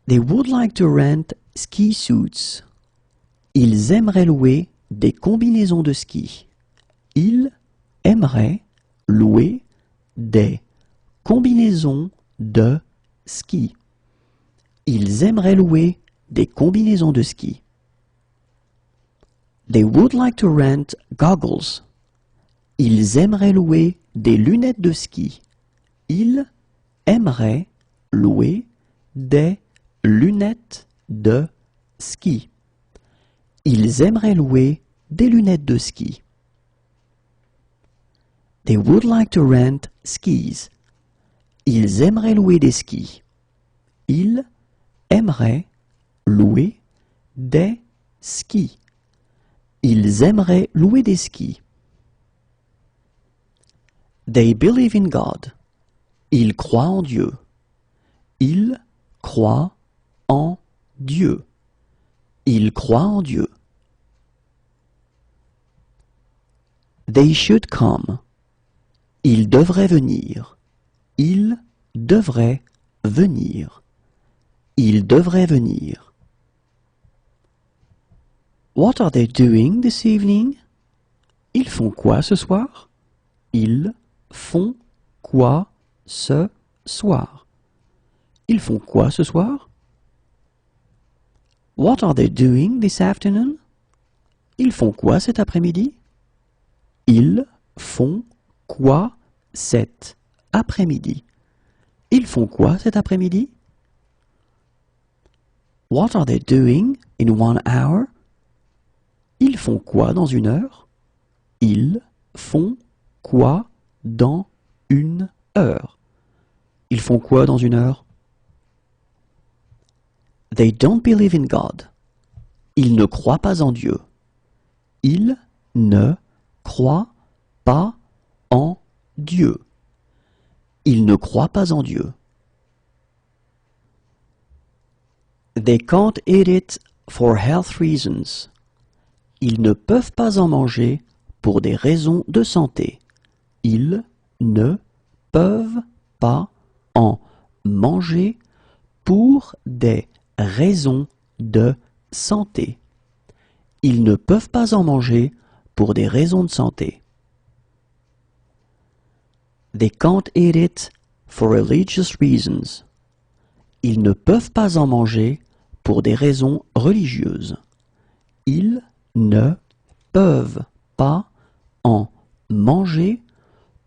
They would like to rent ski suits. Ils aimeraient louer des combinaisons de ski. Ils aimeraient louer des combinaisons de ski. Ils aimeraient louer des combinaisons de ski. They would like to rent goggles. Ils aimeraient louer des lunettes de ski. Ils aimeraient louer des lunettes de ski. Ils aimeraient louer des lunettes de ski. They would like to rent skis. Ils aimeraient louer des skis. Ils aimeraient louer des skis. Ils aimeraient louer des skis. They believe in God. Ils croient en Dieu. Ils croient en Dieu. Ils croient en Dieu. They should come. Ils devraient venir. Ils devraient venir. Ils devraient venir. What are they doing this evening? Ils font quoi ce soir? Ils font quoi ce soir? Ils font quoi ce soir? What are they doing this afternoon? Ils font quoi cet après-midi? Ils font quoi cet après-midi? Ils font quoi cet après-midi? What are they doing in 1 hour? Ils font quoi dans 1 heure? Ils font quoi dans 1 heure? Ils font quoi dans 1 heure? They don't believe in God. Ils ne croient pas en Dieu. Ils ne croient pas en Dieu. Ils ne croient pas en Dieu. They can't eat it for health reasons. Ils ne peuvent pas en manger pour des raisons de santé. Ils ne peuvent pas en manger pour des raisons de santé. Ils ne peuvent pas en manger pour des raisons de santé. They can't eat it for religious reasons. Ils ne peuvent pas en manger pour des raisons religieuses. Ils ne peuvent pas en manger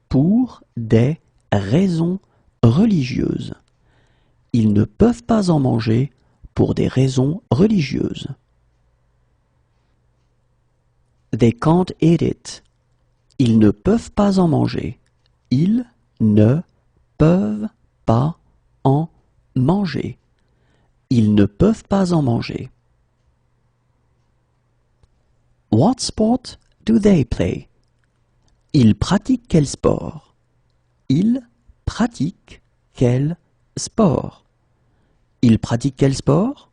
pour des raisons religieuses. Ils ne peuvent pas en manger pour des raisons religieuses. They can't eat it. Ils ne peuvent pas en manger. Ils ne peuvent pas en manger. Ils ne peuvent pas en manger. What sport do they play? Ils pratiquent quel sport? Ils pratiquent quel sport? Ils pratiquent quel sport?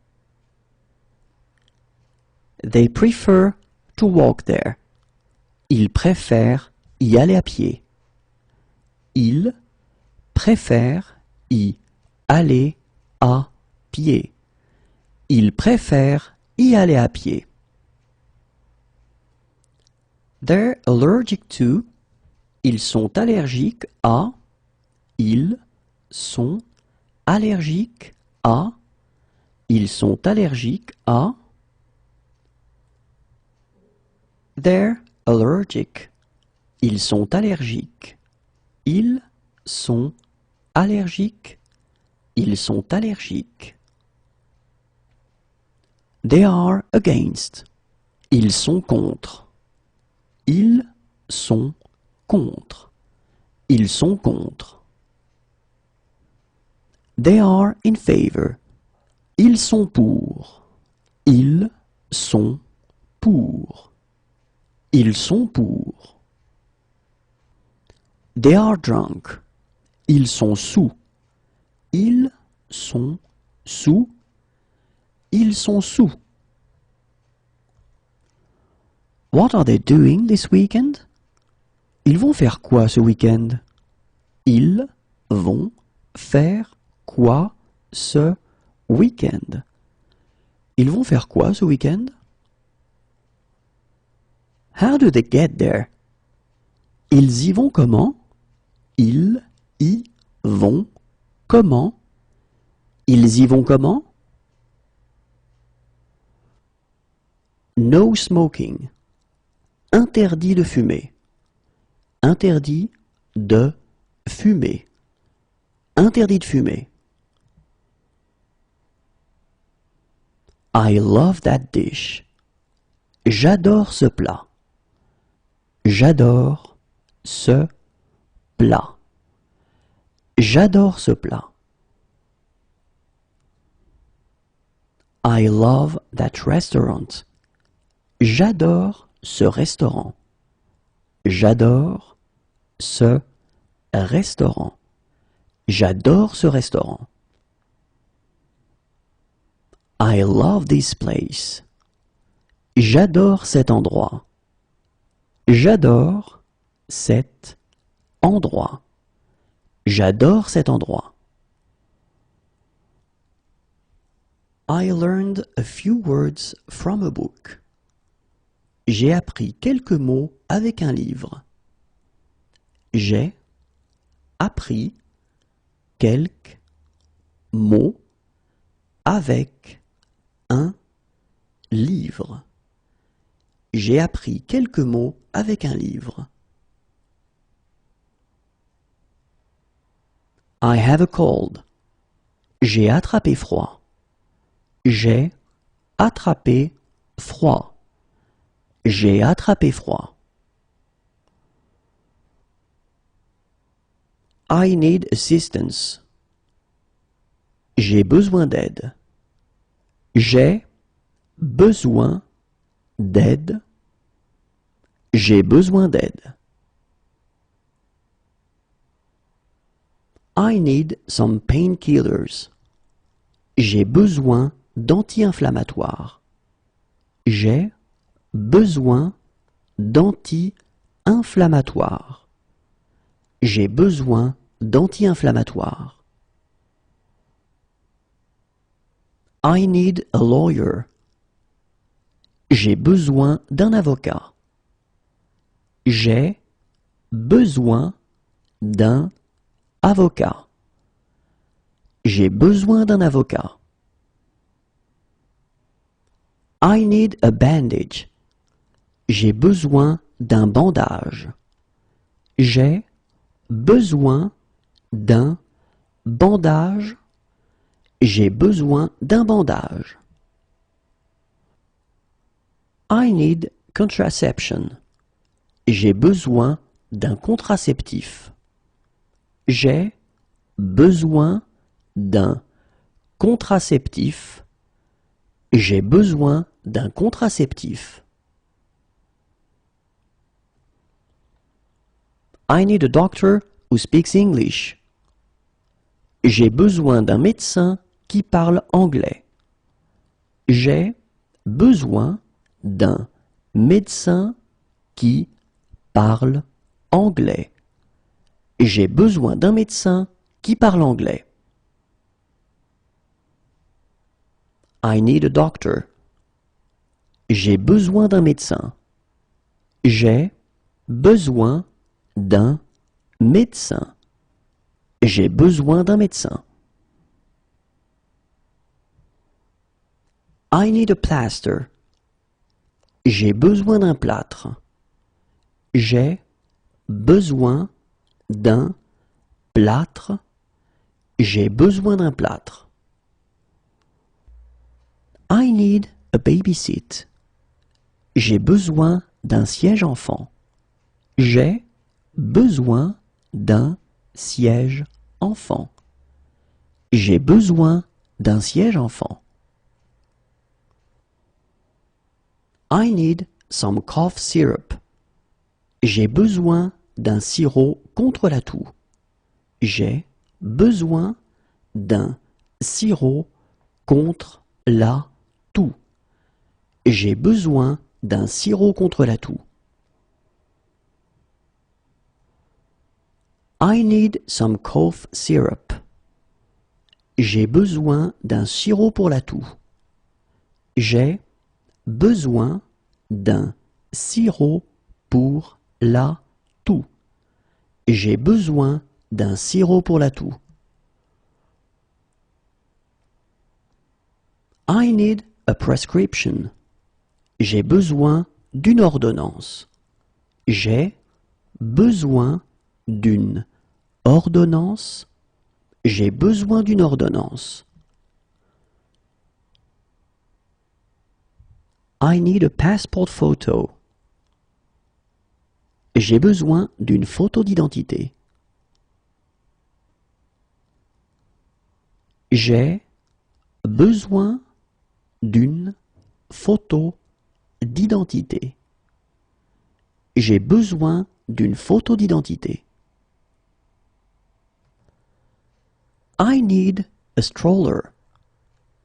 They prefer to walk there. Ils préfèrent y aller à pied. Ils préfèrent y aller à pied. Ils préfèrent y aller à pied. They're allergic to. Ils sont allergiques à. Ils sont allergiques à. Ils sont allergiques à. They're allergic. Ils sont allergiques. Ils sont allergiques. Ils sont allergiques. They are against. Ils sont contre. Ils sont contre. Ils sont contre. They are in favor. Ils sont pour. Ils sont pour. Ils sont pour. They are drunk. Ils sont sous. Ils sont sous. Ils sont sous. What are they doing this weekend? Ils vont faire quoi ce week-end? Ils vont faire quoi ce week-end. Ils vont faire quoi ce week-end? How do they get there? Ils y vont comment? Ils y vont comment? Ils y vont comment? No smoking. Interdit de fumer. Interdit de fumer. Interdit de fumer. I love that dish. J'adore ce plat. J'adore ce plat. J'adore ce plat. I love that restaurant. J'adore ce restaurant. J'adore ce restaurant. J'adore ce restaurant. I love this place. J'adore cet endroit. J'adore cet endroit. J'adore cet endroit. I learned a few words from a book. J'ai appris quelques mots avec un livre. J'ai appris quelques mots avec un livre. J'ai appris quelques mots avec un livre. I have a cold. J'ai attrapé froid. J'ai attrapé froid. J'ai attrapé froid. I need assistance. J'ai besoin d'aide. J'ai besoin d'aide. J'ai besoin d'aide. I need some painkillers. J'ai besoin d'anti-inflammatoires. J'ai besoin d'anti-inflammatoires. J'ai besoin d'anti-inflammatoires. I need a lawyer. J'ai besoin d'un avocat. J'ai besoin d'un avocat. J'ai besoin d'un avocat. I need a bandage. J'ai besoin d'un bandage. J'ai besoin d'un bandage. J'ai besoin d'un bandage. I need contraception. J'ai besoin d'un contraceptif. J'ai besoin d'un contraceptif. J'ai besoin d'un contraceptif. I need a doctor who speaks English. J'ai besoin d'un médecin qui parle anglais. J'ai besoin d'un médecin qui parle anglais. J'ai besoin d'un médecin qui parle anglais. I need a doctor. J'ai besoin d'un médecin. J'ai besoin d'un médecin. J'ai besoin d'un médecin. I need a plaster. J'ai besoin d'un plâtre. J'ai besoin d'un plâtre. J'ai besoin d'un plâtre. I need a baby seat. J'ai besoin d'un siège enfant. J'ai besoin d'un siège enfant. J'ai besoin d'un siège enfant. I need some cough syrup. J'ai besoin d'un sirop contre la toux. J'ai besoin d'un sirop contre la toux. J'ai besoin d'un sirop contre la toux. I need some cough syrup. J'ai besoin d'un sirop pour la toux. J'ai besoin d'un sirop pour la toux. J'ai besoin d'un sirop pour la toux. I need a prescription. J'ai besoin d'une ordonnance. J'ai besoin d'une ordonnance. J'ai besoin d'une ordonnance. I need a passport photo. J'ai besoin d'une photo d'identité. J'ai besoin d'une photo d'identité. J'ai besoin d'une photo d'identité. I need a stroller.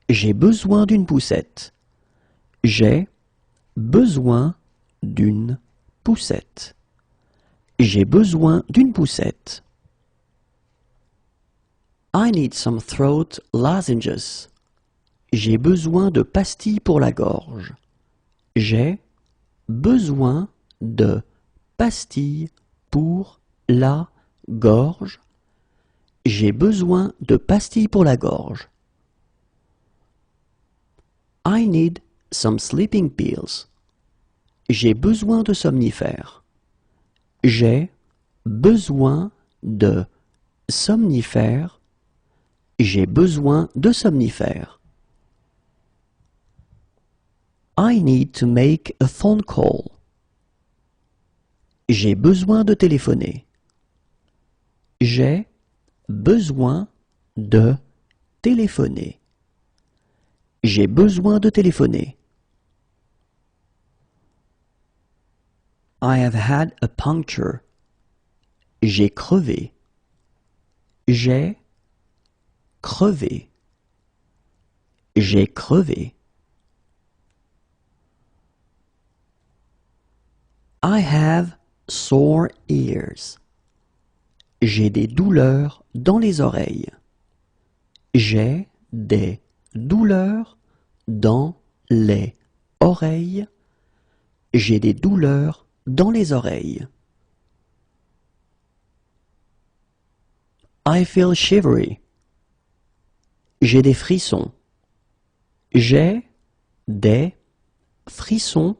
J'ai besoin d'une poussette. J'ai besoin d'une poussette. J'ai besoin d'une poussette. I need some throat lozenges. J'ai besoin de pastilles pour la gorge. J'ai besoin de pastilles pour la gorge. J'ai besoin de pastilles pour la gorge. I need some sleeping pills. J'ai besoin de somnifères. J'ai besoin de somnifères. J'ai besoin de somnifères. I need to make a phone call. J'ai besoin de téléphoner. J'ai besoin de téléphoner. J'ai besoin de téléphoner. I have had a puncture. J'ai crevé. J'ai crevé. J'ai crevé. I have sore ears. J'ai des douleurs dans les oreilles. J'ai des douleurs dans les oreilles. J'ai des douleurs dans les oreilles. I feel shivery. J'ai des frissons. J'ai des frissons.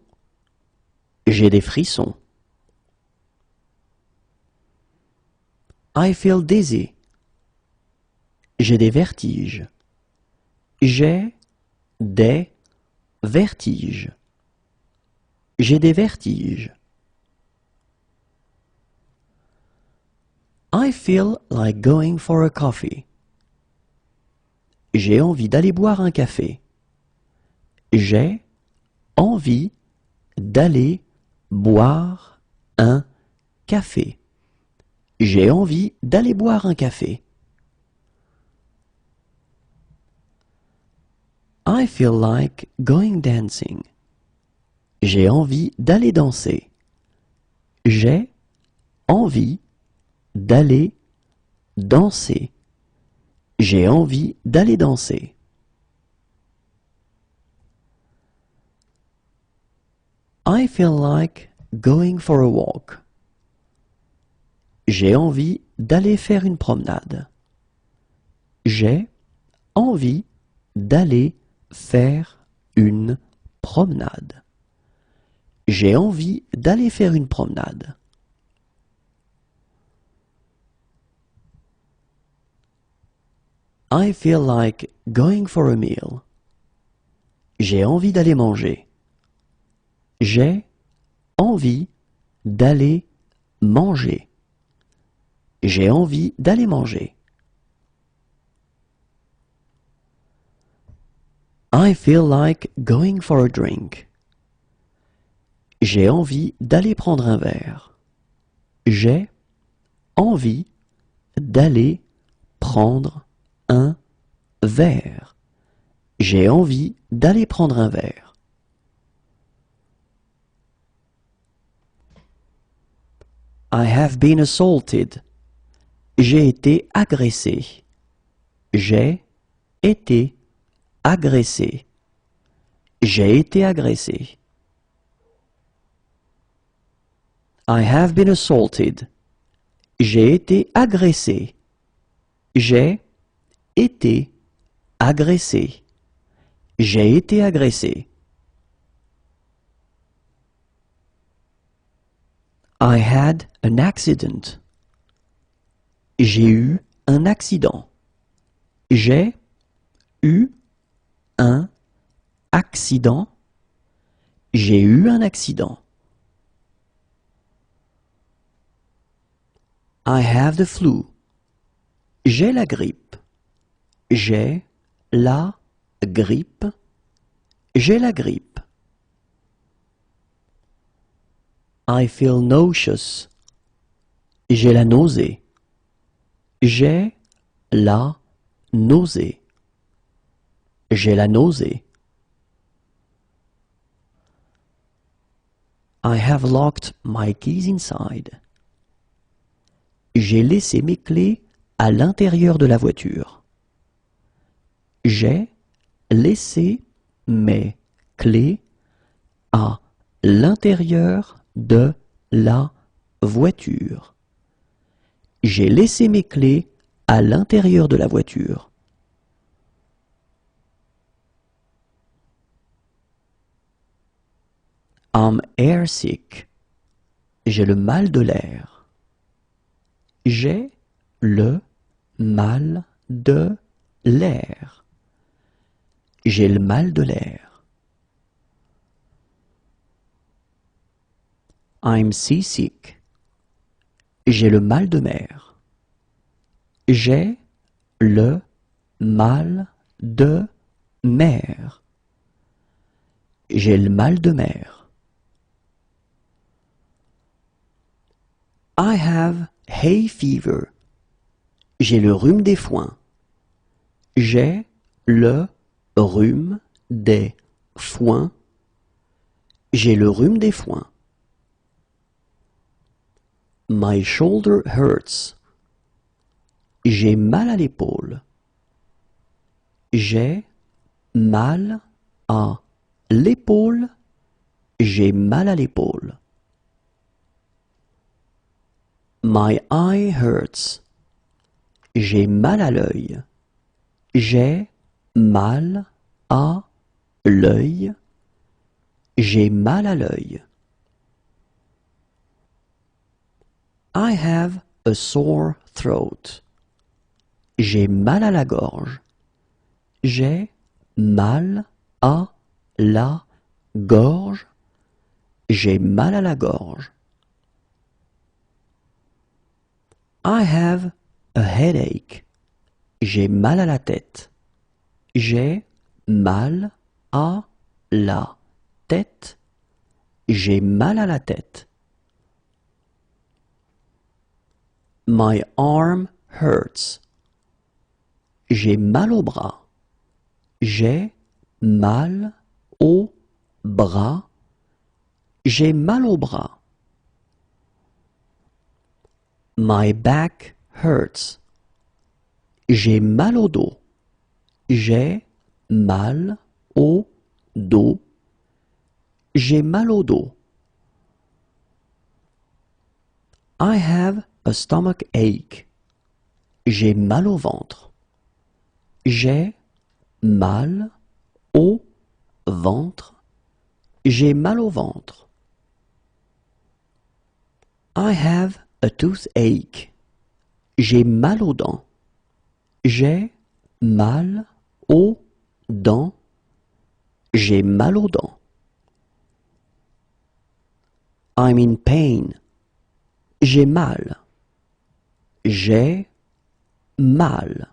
J'ai des frissons. I feel dizzy. J'ai des vertiges. J'ai des vertiges. J'ai des vertiges. I feel like going for a coffee. J'ai envie d'aller boire un café. J'ai envie d'aller boire un café. J'ai envie d'aller boire un café. I feel like going dancing. J'ai envie d'aller danser. J'ai envie d'aller danser. J'ai envie d'aller danser. I feel like going for a walk. J'ai envie d'aller faire une promenade. J'ai envie d'aller faire une promenade. J'ai envie d'aller faire une promenade. I feel like going for a meal. J'ai envie d'aller manger. J'ai envie d'aller manger. J'ai envie d'aller manger. I feel like going for a drink. J'ai envie d'aller prendre un verre. J'ai envie d'aller prendre un verre. J'ai envie d'aller prendre un verre. I have been assaulted. J'ai été agressé. J'ai été agressé. J'ai été agressé. I have been assaulted. J'ai été agressé. J'ai été agressé. J'ai été agressé. I had an accident. J'ai eu un accident. J'ai eu un accident. J'ai eu un accident. I have the flu. J'ai la grippe. J'ai la grippe. J'ai la grippe. I feel nauseous. J'ai la nausée. J'ai la nausée. J'ai la nausée. I have locked my keys inside. J'ai laissé mes clés à l'intérieur de la voiture. J'ai laissé mes clés à l'intérieur de la voiture. J'ai laissé mes clés à l'intérieur de la voiture. I'm airsick. J'ai le mal de l'air. J'ai le mal de l'air. J'ai le mal de l'air. I'm seasick. J'ai le mal de mer. J'ai le mal de mer. J'ai le mal de mer. I have hay fever. J'ai le rhume des foins. J'ai le rhume des foins. J'ai le rhume des foins. My shoulder hurts. J'ai mal à l'épaule. J'ai mal à l'épaule. J'ai mal à l'épaule. My eye hurts. J'ai mal à l'œil. J'ai mal à l'œil. J'ai mal à l'œil. I have a sore throat. J'ai mal à la gorge. J'ai mal à la gorge. J'ai mal à la gorge. I have a headache. J'ai mal à la tête. J'ai mal à la tête. J'ai mal à la tête. My arm hurts. J'ai mal au bras. J'ai mal au bras. J'ai mal au bras. My back hurts. J'ai mal au dos. J'ai mal au dos. J'ai mal au dos. I have a stomach ache. J'ai mal au ventre. J'ai mal au ventre. J'ai mal au ventre. I have a toothache. J'ai mal aux dents. J'ai mal aux dents. J'ai mal aux dents. I'm in pain. J'ai mal. J'ai mal.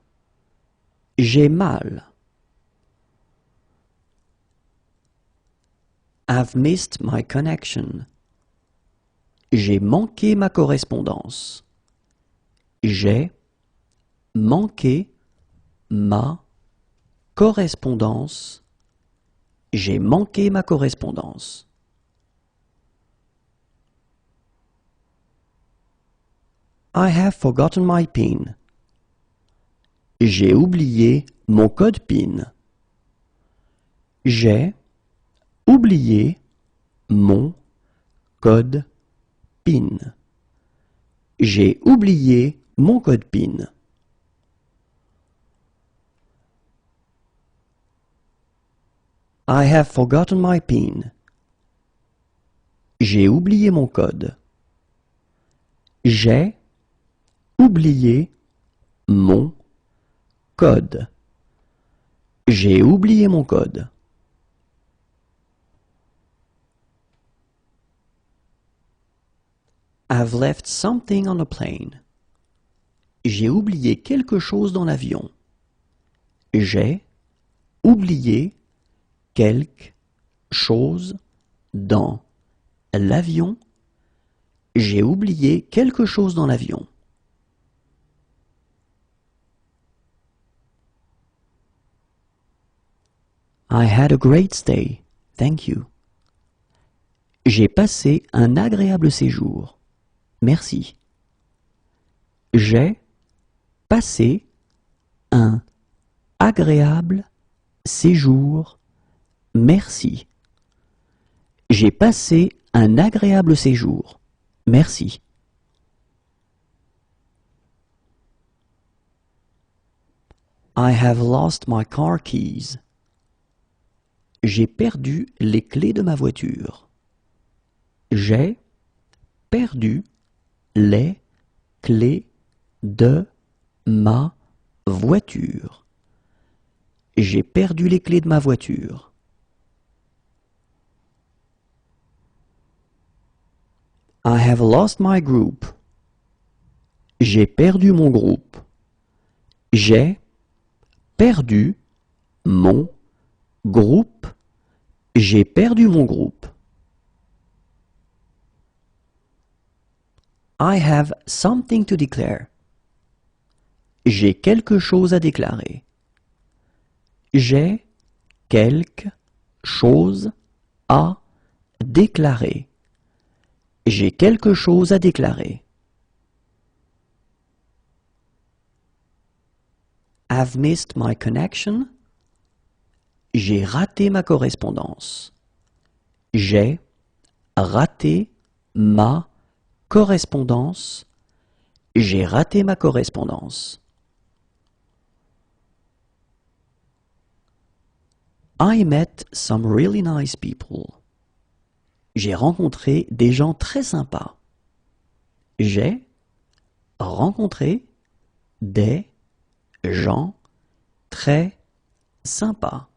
J'ai mal. I've missed my connection. J'ai manqué ma correspondance. J'ai manqué ma correspondance. J'ai manqué ma correspondance. I have forgotten my PIN. J'ai oublié mon code PIN. J'ai oublié mon code PIN. J'ai oublié mon code PIN. I have forgotten my PIN. J'ai oublié mon code. J'ai oublié mon code. J'ai oublié mon code. I've left something on the plane. J'ai oublié quelque chose dans l'avion. J'ai oublié quelque chose dans l'avion. J'ai oublié quelque chose dans l'avion. I had a great stay. Thank you. J'ai passé un agréable séjour. Merci. J'ai passé un agréable séjour. Merci. J'ai passé un agréable séjour. Merci. I have lost my car keys. J'ai perdu les clés de ma voiture. J'ai perdu les clés de ma voiture. J'ai perdu les clés de ma voiture. I have lost my group. J'ai perdu mon groupe. J'ai perdu mon groupe. J'ai perdu mon groupe. I have something to declare. J'ai quelque chose à déclarer. J'ai quelque chose à déclarer. J'ai quelque chose à déclarer. I've missed my connection. J'ai raté ma correspondance. J'ai raté ma correspondance. J'ai raté ma correspondance. I met some really nice people. J'ai rencontré des gens très sympas. J'ai rencontré des gens très sympas.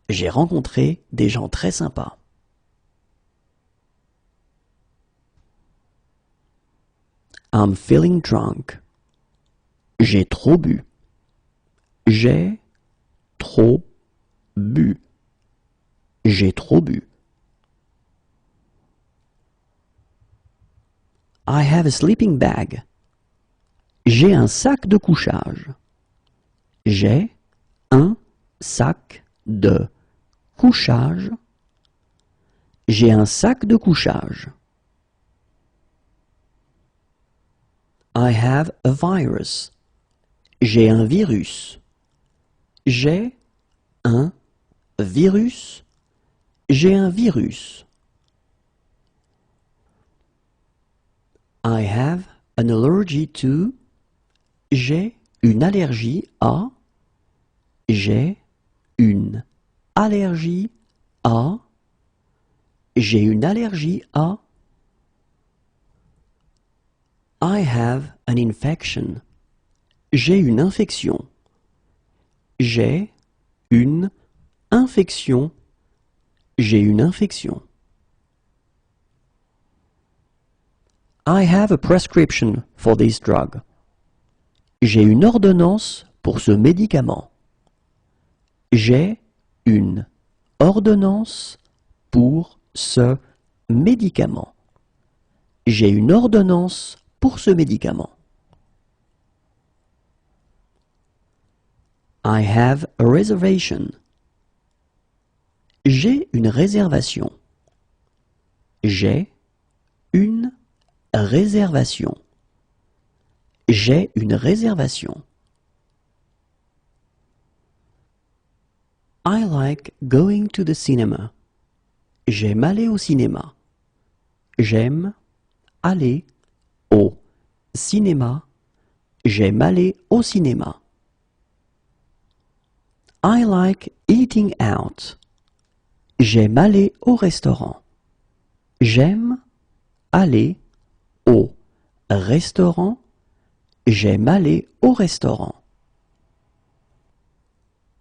J'ai rencontré des gens très sympas. I'm feeling drunk. J'ai trop bu. J'ai trop bu. J'ai trop bu. I have a sleeping bag. J'ai un sac de couchage. J'ai un sac de couchage. J'ai un sac de couchage. I have a virus. J'ai un virus. J'ai un virus. J'ai un virus. I have an allergy to. J'ai une allergie à. J'ai une allergie à. J'ai une allergie à. I have an infection. J'ai une infection. J'ai une infection. J'ai une infection. I have a prescription for this drug. J'ai une ordonnance pour ce médicament. J'ai une ordonnance pour ce médicament. J'ai une ordonnance pour ce médicament. I have a reservation. J'ai une réservation. J'ai une réservation. J'ai une réservation. I like going to the cinema. J'aime aller au cinéma. J'aime aller au cinéma. J'aime aller au cinéma. I like eating out. J'aime aller au restaurant. J'aime aller au restaurant. J'aime aller au restaurant.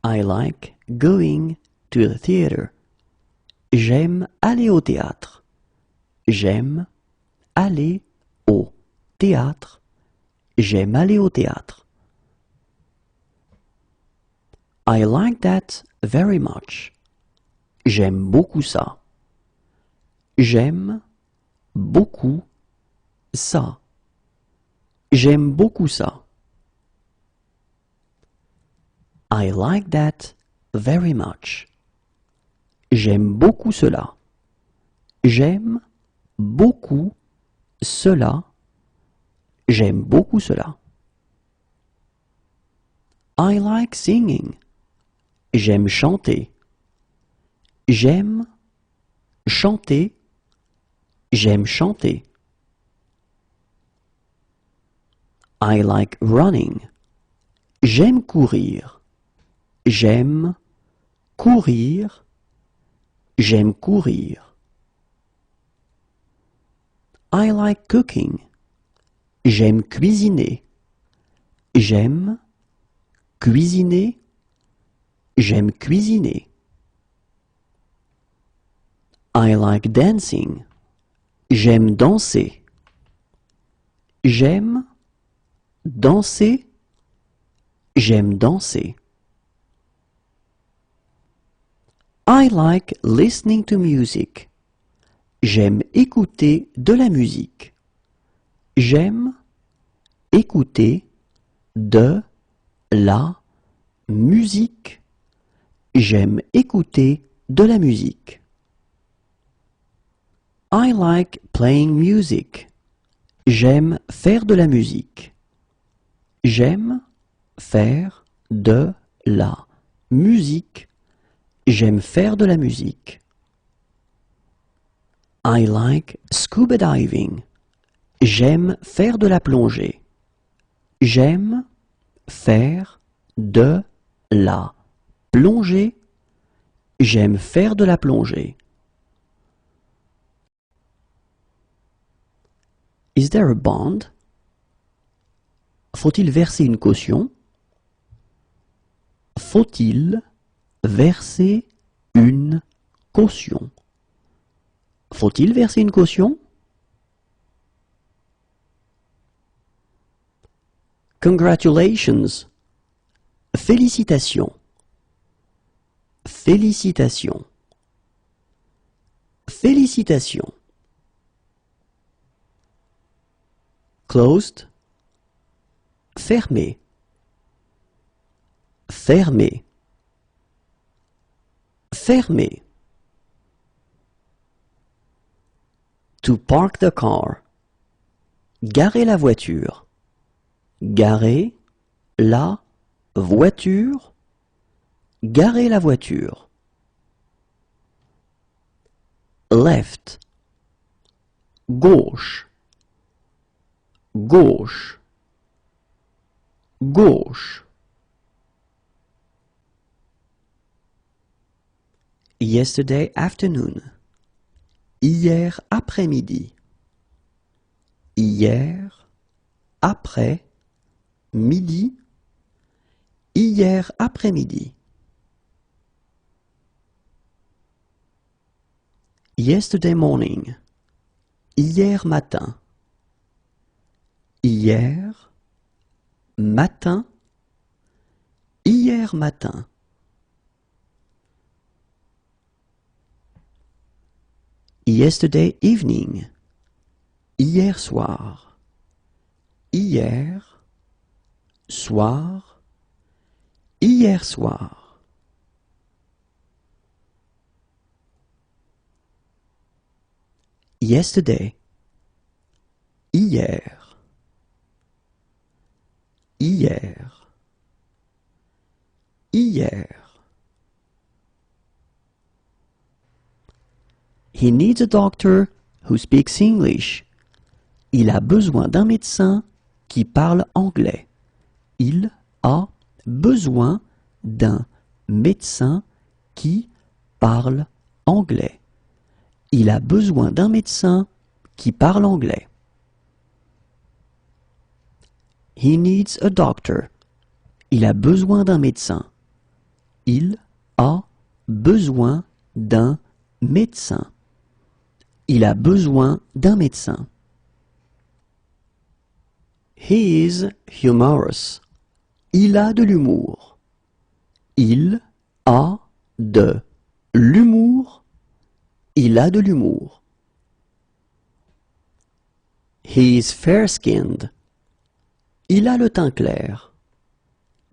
I like going to the theater. J'aime aller au théâtre. J'aime aller au théâtre. J'aime aller au théâtre. I like that very much. J'aime beaucoup ça. J'aime beaucoup ça. J'aime beaucoup ça. I like that very much. J'aime beaucoup cela. J'aime beaucoup cela. J'aime beaucoup cela. I like singing. J'aime chanter. J'aime chanter. J'aime chanter. I like running. J'aime courir. J'aime courir. J'aime courir. I like cooking. J'aime cuisiner. J'aime cuisiner. J'aime cuisiner. I like dancing. J'aime danser. J'aime danser. J'aime danser. I like listening to music. J'aime écouter de la musique. J'aime écouter de la musique. J'aime écouter de la musique. I like playing music. J'aime faire de la musique. J'aime faire de la musique. J'aime faire de la musique. I like scuba diving. J'aime faire de la plongée. J'aime faire de la plongée. J'aime faire de la plongée. Is there a bond? Faut-il verser une caution? Faut-il verser une caution? Faut-il verser une caution? Congratulations. Félicitations. Félicitations. Félicitations. Closed. Fermé. Fermé. Fermé. To park the car. Garer la voiture. Garer la voiture. Garer la voiture. Left. Gauche. Gauche. Gauche. Yesterday afternoon. Hier après-midi. Hier après-midi. Hier après-midi. Yesterday morning. Hier matin. Hier matin. Hier matin. Yesterday evening. Hier soir. Hier soir. Hier soir. Yesterday. Hier. Hier. Hier. He needs a doctor who speaks English. Il a besoin d'un médecin qui parle anglais. Il a besoin d'un médecin qui parle anglais. Il a besoin d'un médecin qui parle anglais. He needs a doctor. Il a besoin d'un médecin. Il a besoin d'un médecin. Il a besoin d'un médecin. He is humorous. Il a de l'humour. Il a de l'humour. Il a de l'humour. He is fair-skinned. Il a le teint clair.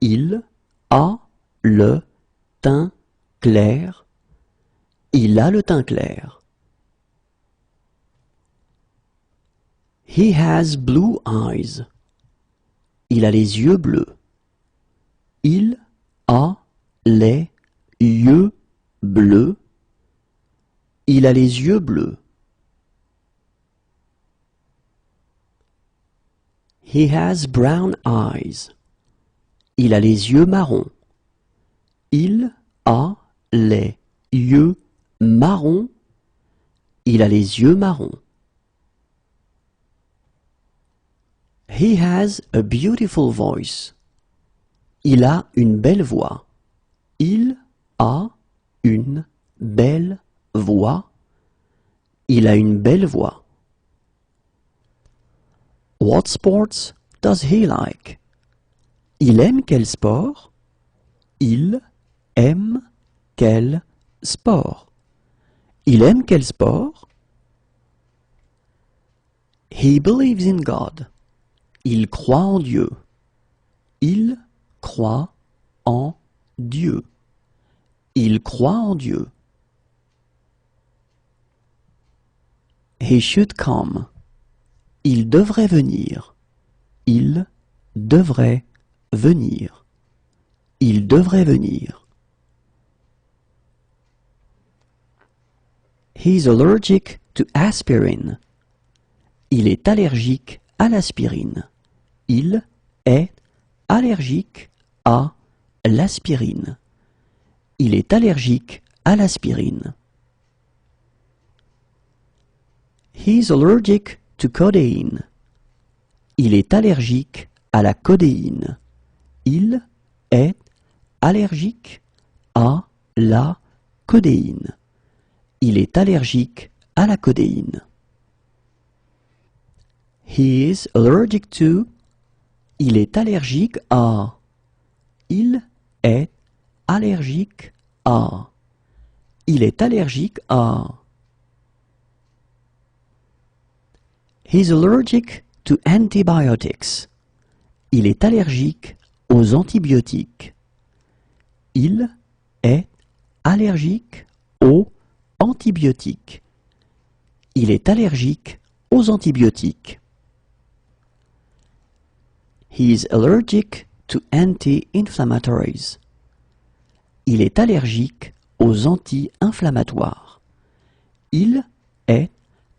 Il a le teint clair. Il a le teint clair. He has blue eyes. Il a les yeux bleus. Il a les yeux bleus. Il a les yeux bleus. He has brown eyes. Il a les yeux marrons. Il a les yeux marrons. Il a les yeux marrons. He has a beautiful voice. Il a une belle voix. Il a une belle voix. Il a une belle voix. What sports does he like? Il aime quel sport? Il aime quel sport? Il aime quel sport? He believes in God. Il croit en Dieu. Il croit en Dieu. Il croit en Dieu. He should come. Il devrait venir. Il devrait venir. Il devrait venir. He's allergic to aspirin. Il est allergique à l'aspirine. Il est allergique à l'aspirine. Il est allergique à l'aspirine. He's allergic to codeine. Il est allergique à la codéine. Il est allergique à la codéine. Il est allergique à la codéine. He is allergic to. Il est allergique à. Il est allergique à. Il est allergique à. He's allergic to antibiotics. Il est allergique aux antibiotiques. Il est allergique aux antibiotiques. Il est allergique aux antibiotiques. He is allergic to anti-inflammatories. Il est allergique aux anti-inflammatoires. Il est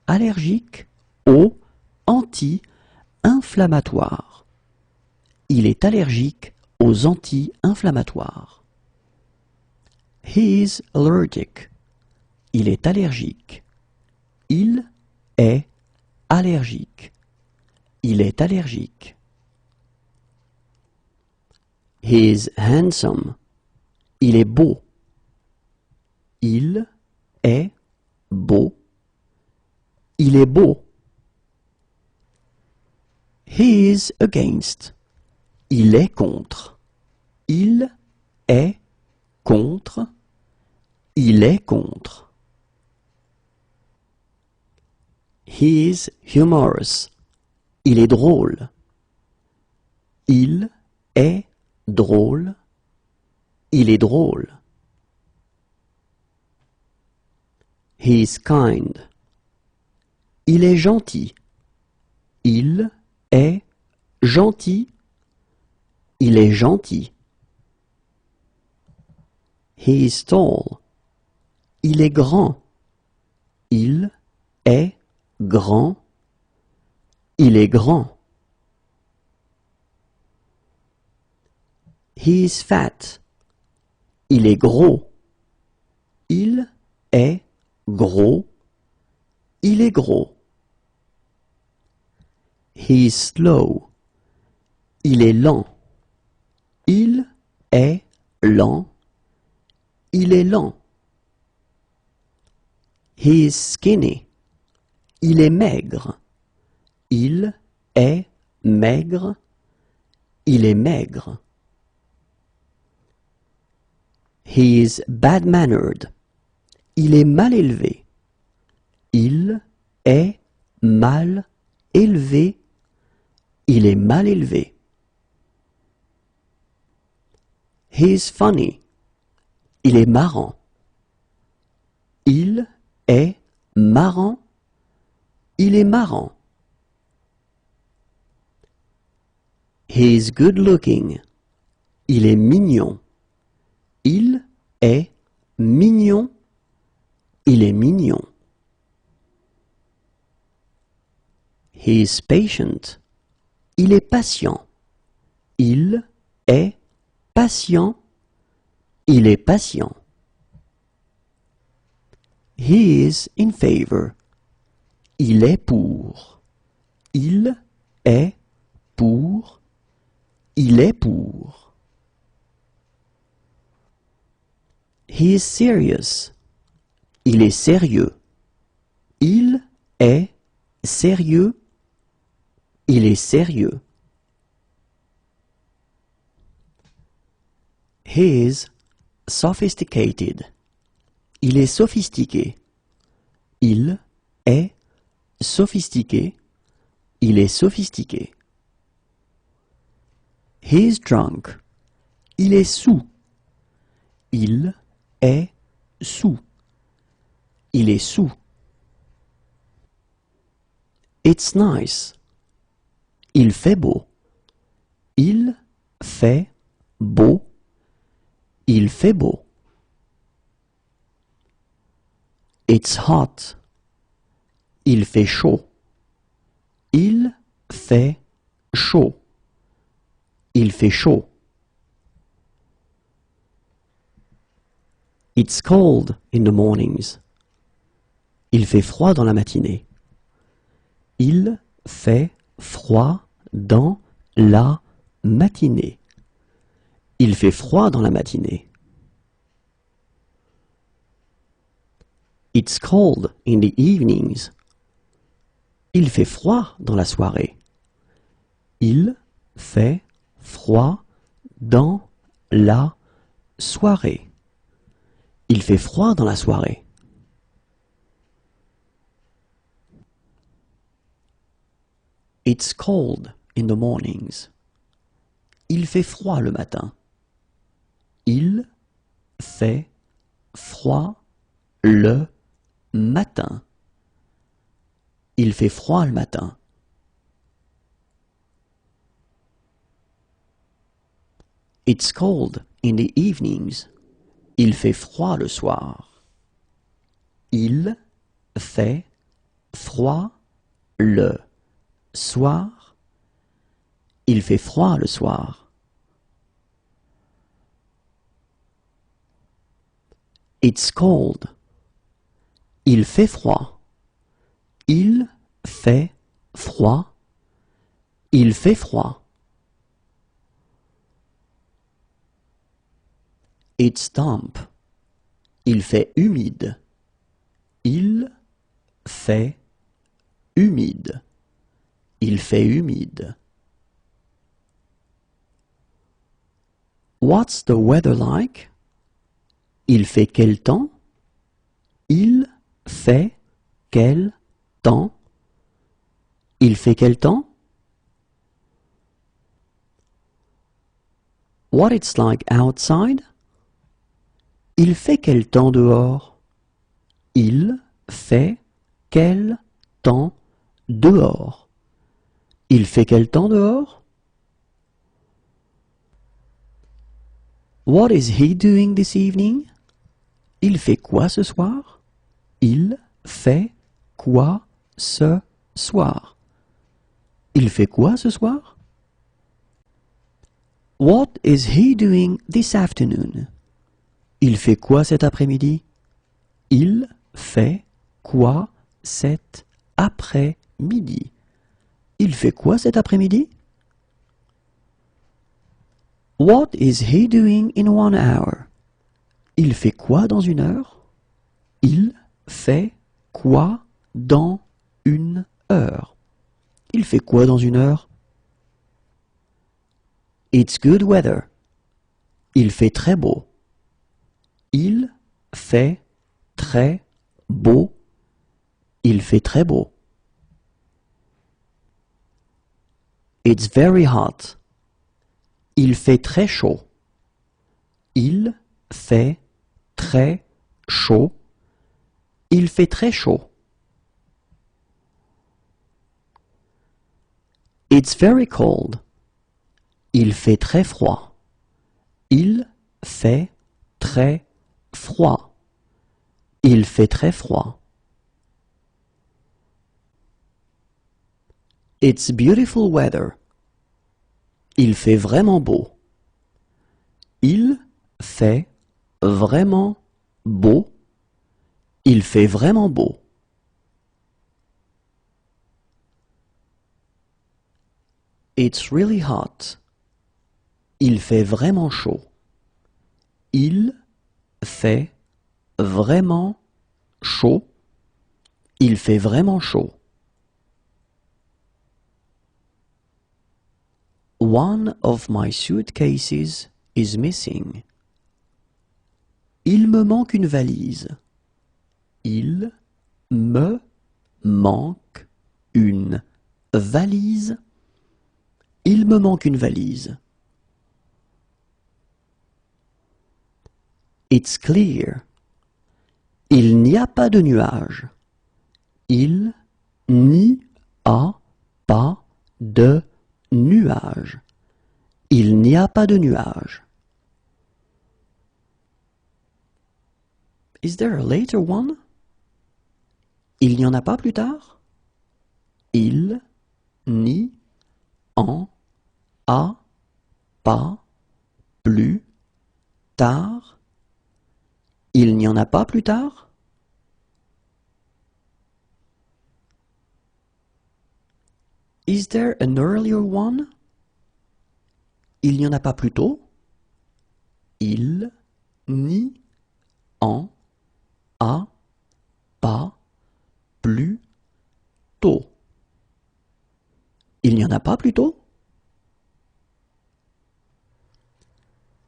allergique aux anti-inflammatoires. Il est allergique aux anti-inflammatoires. He is allergic. Il est allergique. Il est allergique. Il est allergique. He is handsome. Il est beau. Il est beau. Il est beau. He is against. Il est contre. Il est contre. Il est contre. He is humorous. Il est drôle. Il est drôle. Il est drôle. He is kind. Il est gentil. Il est gentil. Il est gentil. He is tall. Il est grand. Il est grand. Il est grand. He is fat. Il est gros. Il est gros. Il est gros. He is slow. Il est lent. Il est lent. Il est lent. He is skinny. Il est maigre. Il est maigre. Il est maigre. He is bad-mannered. Il est mal élevé. Il est mal élevé. Il est mal élevé. He is funny. Il est marrant. Il est marrant. Il est marrant. He is good looking. Il est mignon. Il est mignon. Il est mignon. He is patient. Il est patient. Il est patient. Il est patient. He is in favor. Il est pour. Il est pour. Il est pour. He is serious. Il est sérieux. Il est sérieux. Il est sérieux. He is sophisticated. Il est sophistiqué. Il est sophistiqué. Il est sophistiqué. He is drunk. Il est saoul. Il est saoul. Il est saoul. It's nice. Il fait beau. Il fait beau. Il fait beau. It's hot. Il fait chaud. Il fait chaud. Il fait chaud. It's cold in the mornings. Il fait froid dans la matinée. Il fait froid dans la matinée. Il fait froid dans la matinée. It's cold in the evenings. Il fait froid dans la soirée. Il fait froid dans la soirée. Il fait froid dans la soirée. It's cold in the mornings. Il fait froid le matin. Il fait froid le matin. Il fait froid le matin. It's cold in the evenings. Il fait froid le soir. Il fait froid le soir. Il fait froid le soir. It's cold. Il fait froid. Il fait froid. Il fait froid. It's damp. Il fait humide. Il fait humide. Il fait humide. What's the weather like? Il fait quel temps? Il fait quel temps? Il fait quel temps? What it's like outside? Il fait quel temps dehors? Il fait quel temps dehors? Il fait quel temps dehors? What is he doing this evening? Il fait quoi ce soir? Il fait quoi ce soir? Il fait quoi ce soir? What is he doing this afternoon? Il fait quoi cet après-midi? Il fait quoi cet après-midi? Il fait quoi cet après-midi? What is he doing in 1 hour? Il fait quoi dans 1 heure? Il fait quoi dans 1 heure? Il fait quoi dans 1 heure? It's good weather. Il fait très beau. Il fait très beau. Il fait très beau. It's very hot. Il fait très chaud. Il fait très chaud. Il fait très chaud. It's very cold. Il fait très froid. Il fait très froid. Il fait très froid. It's beautiful weather. Il fait vraiment beau. Il fait vraiment beau. Il fait vraiment beau. It's really hot. Il fait vraiment chaud. Il fait vraiment chaud. Il fait vraiment chaud. One of my suitcases is missing. Il me manque une valise. Il me manque une valise. Il me manque une valise. It's clear. Il n'y a pas de nuages. Il n'y a pas de nuages. Il n'y a pas de nuages. Is there a later one? Il n'y en a pas plus tard? Il n'y en a pas plus tard? Il n'y en a pas plus tard? Is there an earlier one? Il n'y en a pas plus tôt? Il n'y en a pas plus tôt. Il n'y en a pas plus tôt?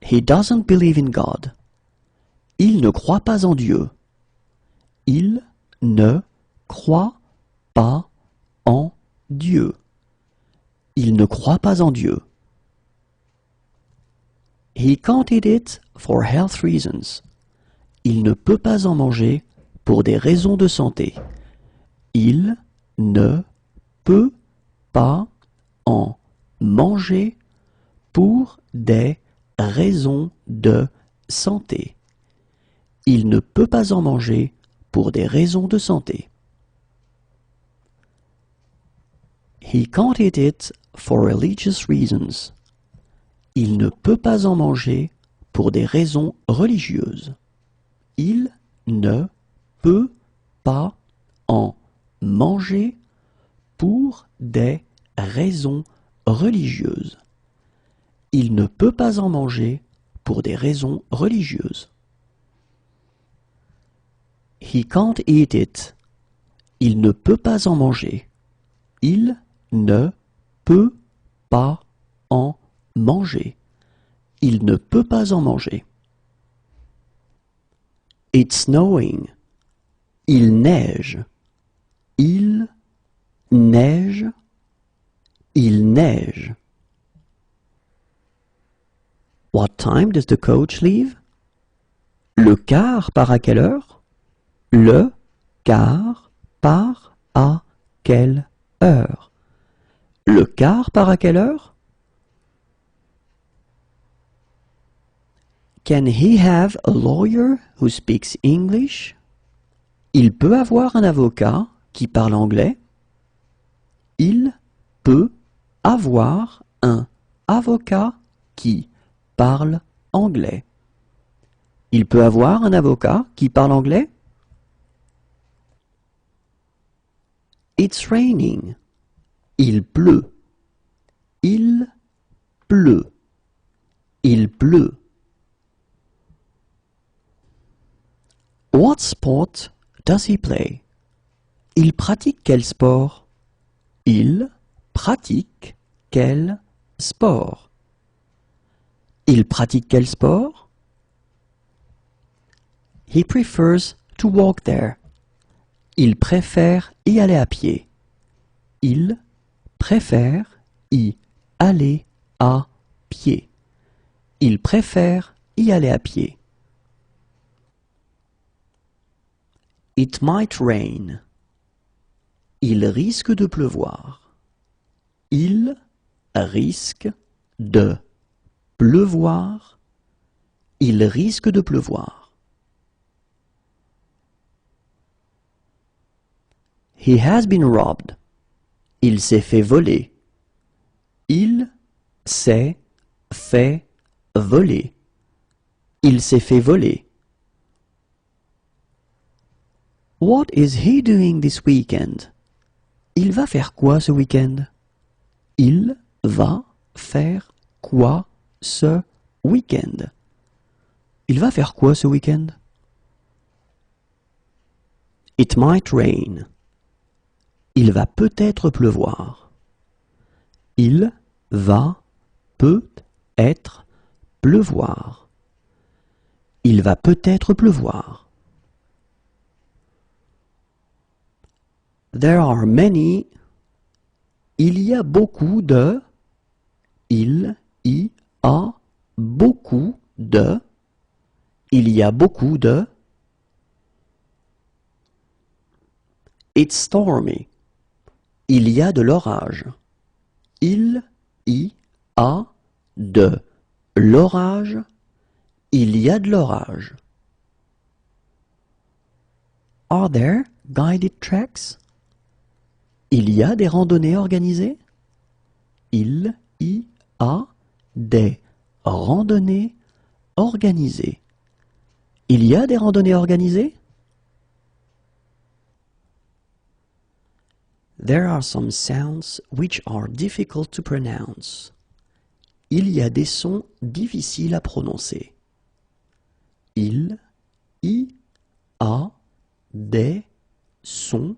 He doesn't believe in God. Il ne croit pas en Dieu. Il ne croit pas en Dieu. Il ne croit pas en Dieu. He can't eat it for health reasons. Il ne peut pas en manger pour des raisons de santé. Il ne peut pas en manger pour des raisons de santé. Il ne peut pas en manger pour des raisons de santé. He can't eat it for religious reasons. Il ne peut pas en manger pour des raisons religieuses. Il ne peut pas en manger pour des raisons religieuses. Il ne peut pas en manger pour des raisons religieuses. He can't eat it. Il ne peut pas en manger. Il ne peut pas en manger. Il ne peut pas en manger. It's snowing. Il neige. Il neige. Il neige. What time does the coach leave? Le car part à quelle heure? Le car part à quelle heure? Le car part à quelle heure? Can he have a lawyer who speaks English? Il peut avoir un avocat qui parle anglais. Il peut avoir un avocat qui parle anglais. Il peut avoir un avocat qui parle anglais. It's raining. Il pleut. Il pleut. Il pleut. What sport does he play? Il pratique quel sport? Il pratique quel sport? Il pratique quel sport? He prefers to walk there. Il préfère y aller à pied. Il préfère y aller à pied. Il préfère y aller à pied. It might rain. Il risque de pleuvoir. Il risque de pleuvoir. Il risque de pleuvoir. He has been robbed. Il s'est fait voler. Il s'est fait voler. Il s'est fait voler. What is he doing this weekend? Il va faire quoi ce week-end? Il va faire quoi ce week-end? Il va faire quoi ce week-end? It might rain. Il va peut-être pleuvoir. Il va peut-être pleuvoir. Il va peut-être pleuvoir. There are many. Il y a beaucoup de. Il y a beaucoup de. Il y a beaucoup de. It's stormy. Il y a de l'orage. Il y a de l'orage. Il y a de l'orage. Are there guided treks? Il y a des randonnées organisées? Il y a des randonnées organisées. Il y a des randonnées organisées? There are some sounds which are difficult to pronounce. Il y a des sons difficiles à prononcer. Il y a des sons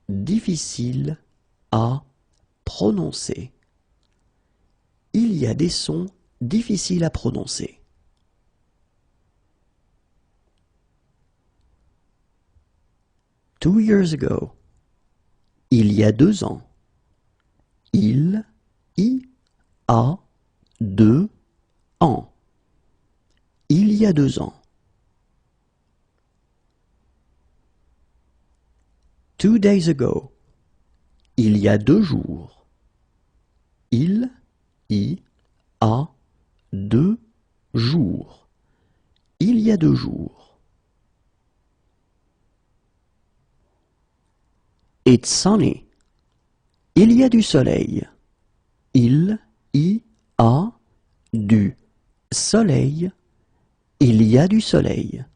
difficiles à prononcer. Il y a des sons difficiles à prononcer. Two years ago. Il y a 2 ans. Il y a 2 ans. Il y a 2 ans. 2 days ago. Il y a 2 jours. Il y a 2 jours. Il y a 2 jours. It's sunny. Il y a du soleil. Il y a du soleil. Il y a du soleil.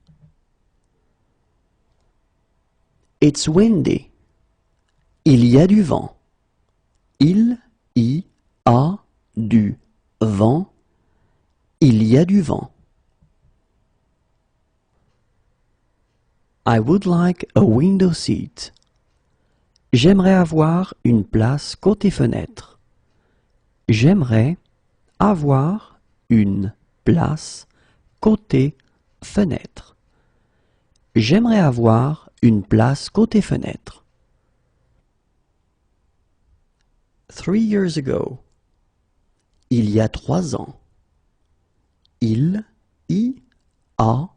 It's windy. Il y a du vent. Il y a du vent. Il y a du vent. I would like a window seat. J'aimerais avoir une place côté fenêtre. J'aimerais avoir une place côté fenêtre. J'aimerais avoir une place côté fenêtre. 3 years ago. Il y a 3 ans. Il y a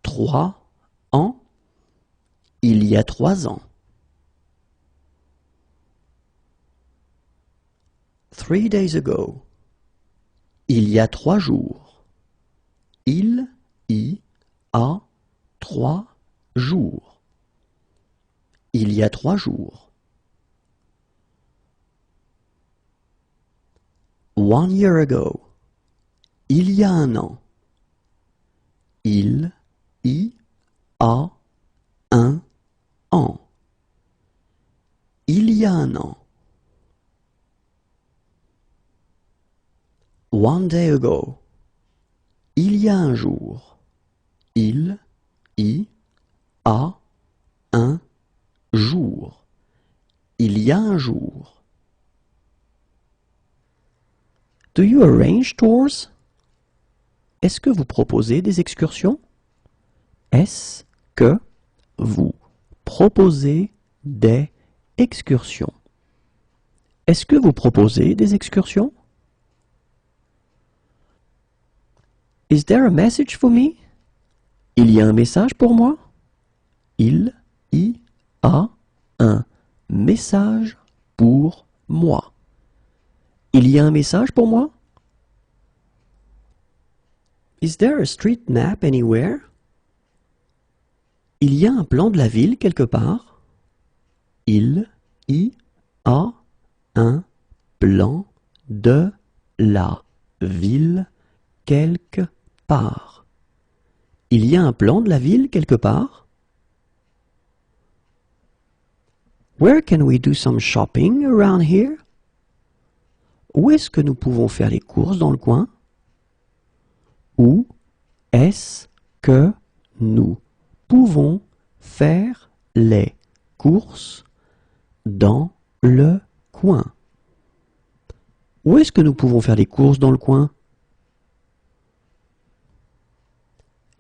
3 ans. Il y a 3 ans. 3 days ago. Il y a 3 jours. Il y a 3 jours. Il y a 3 jours. 1 year ago. Il y a 1 an. Il y a 1 an. Il y a 1 an. 1 day ago. Il y a 1 jour. Il y a 1 jour. Il y a 1 jour. Do you arrange tours? Est-ce que vous proposez des excursions? Est-ce que vous proposez des excursions? Est-ce que vous proposez des excursions? Is there a message for me? Il y a un message pour moi? Il y a un message pour moi. Il y a un message pour moi? Is there a street map anywhere? Il y a un plan de la ville quelque part? Il y a un plan de la ville quelque part. Il y a un plan de la ville quelque part? Where can we do some shopping around here? Où est-ce que nous pouvons faire les courses dans le coin? Où est-ce que nous pouvons faire les courses dans le coin? Où est-ce que nous pouvons faire les courses dans le coin?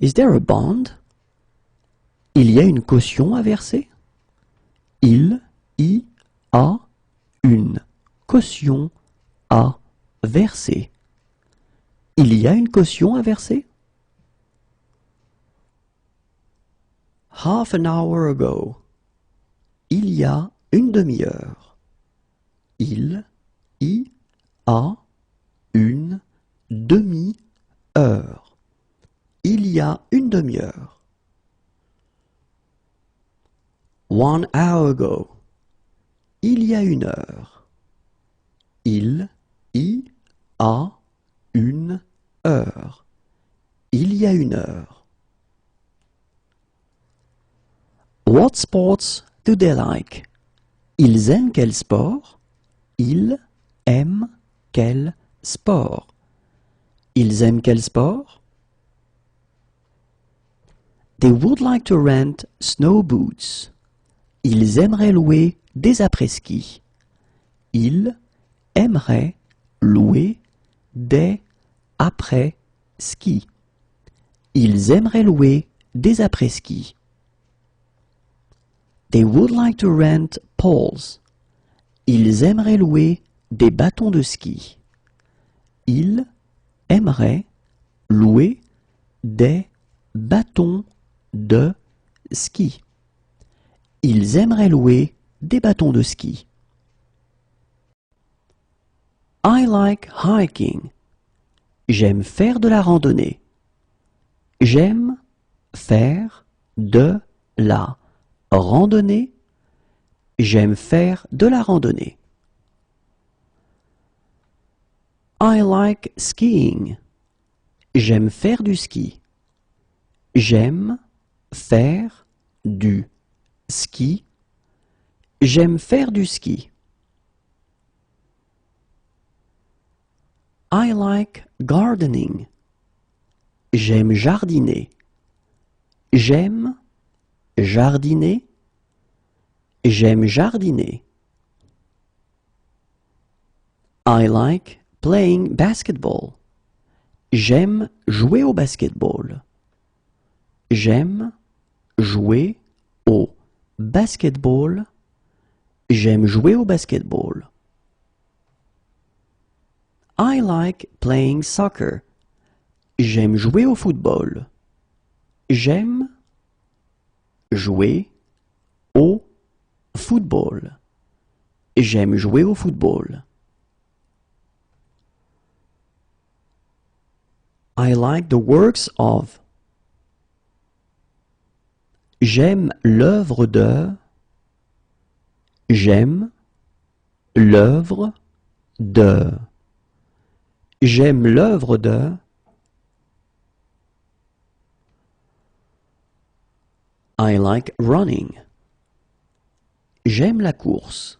Is there a bond? Il y a une caution à verser? Il y a une caution à verser. Il y a une caution à verser? Half an hour ago. Il y a une demi-heure. Il y a une demi-heure. Il y a une demi-heure. 1 hour ago. Il y a 1 heure. Il y a 1 heure. Il y a 1 heure. What sports do they like? Ils aiment quel sport? Ils aiment quel sport? Ils aiment quel sport? They would like to rent snow boots. Ils aimeraient louer des après-ski. Ils aimeraient louer des après-ski. Ils aimeraient louer des après-ski. They would like to rent poles. Ils aimeraient louer des bâtons de ski. Ils aimeraient louer des bâtons de ski. Ils aimeraient louer des bâtons de ski. I like hiking. J'aime faire de la randonnée. J'aime faire de la randonnée. J'aime faire de la randonnée. I like skiing. J'aime faire du ski. J'aime faire du ski. J'aime faire du ski. I like gardening. J'aime jardiner. J'aime jardiner. J'aime jardiner. I like playing basketball. J'aime jouer au basketball. J'aime jouer au basketball. J'aime jouer au basketball. I like playing soccer. J'aime jouer au football. J'aime jouer au football. J'aime jouer au football. I like the works of. J'aime l'œuvre de. J'aime l'œuvre de. J'aime l'œuvre de. I like running. J'aime la course.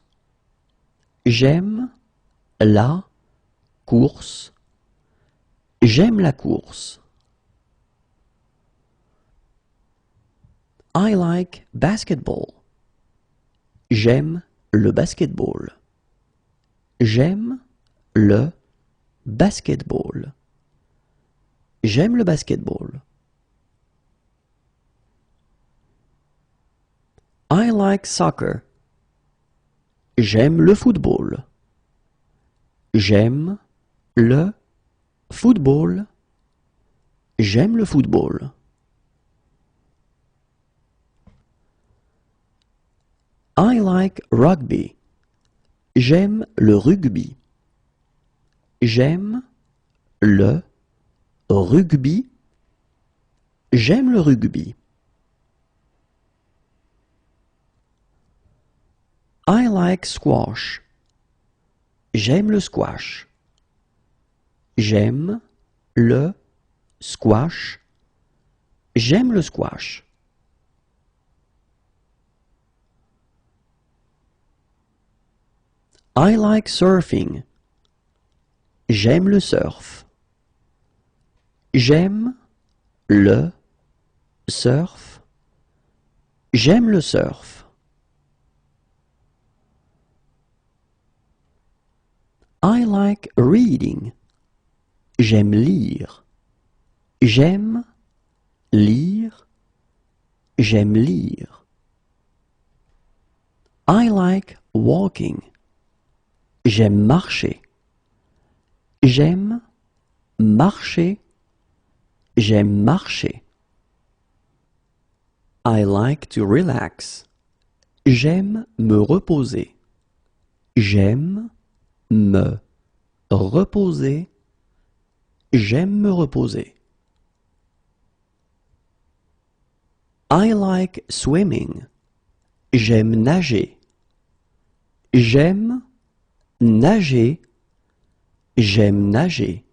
J'aime la course. J'aime la course. I like basketball. J'aime le basketball. J'aime le basketball. J'aime le basketball. I like soccer. J'aime le football. J'aime le football. J'aime le football. I like rugby. J'aime le rugby. J'aime le rugby. J'aime le rugby. I like squash. J'aime le squash. J'aime le squash. J'aime le squash. I like surfing. J'aime le surf. J'aime le surf. J'aime le surf. I like reading. J'aime lire. J'aime lire. J'aime lire. I like walking. J'aime marcher. J'aime marcher. J'aime marcher. I like to relax. J'aime me reposer. J'aime me reposer. J'aime me reposer. I like swimming. J'aime nager. J'aime nager. J'aime nager.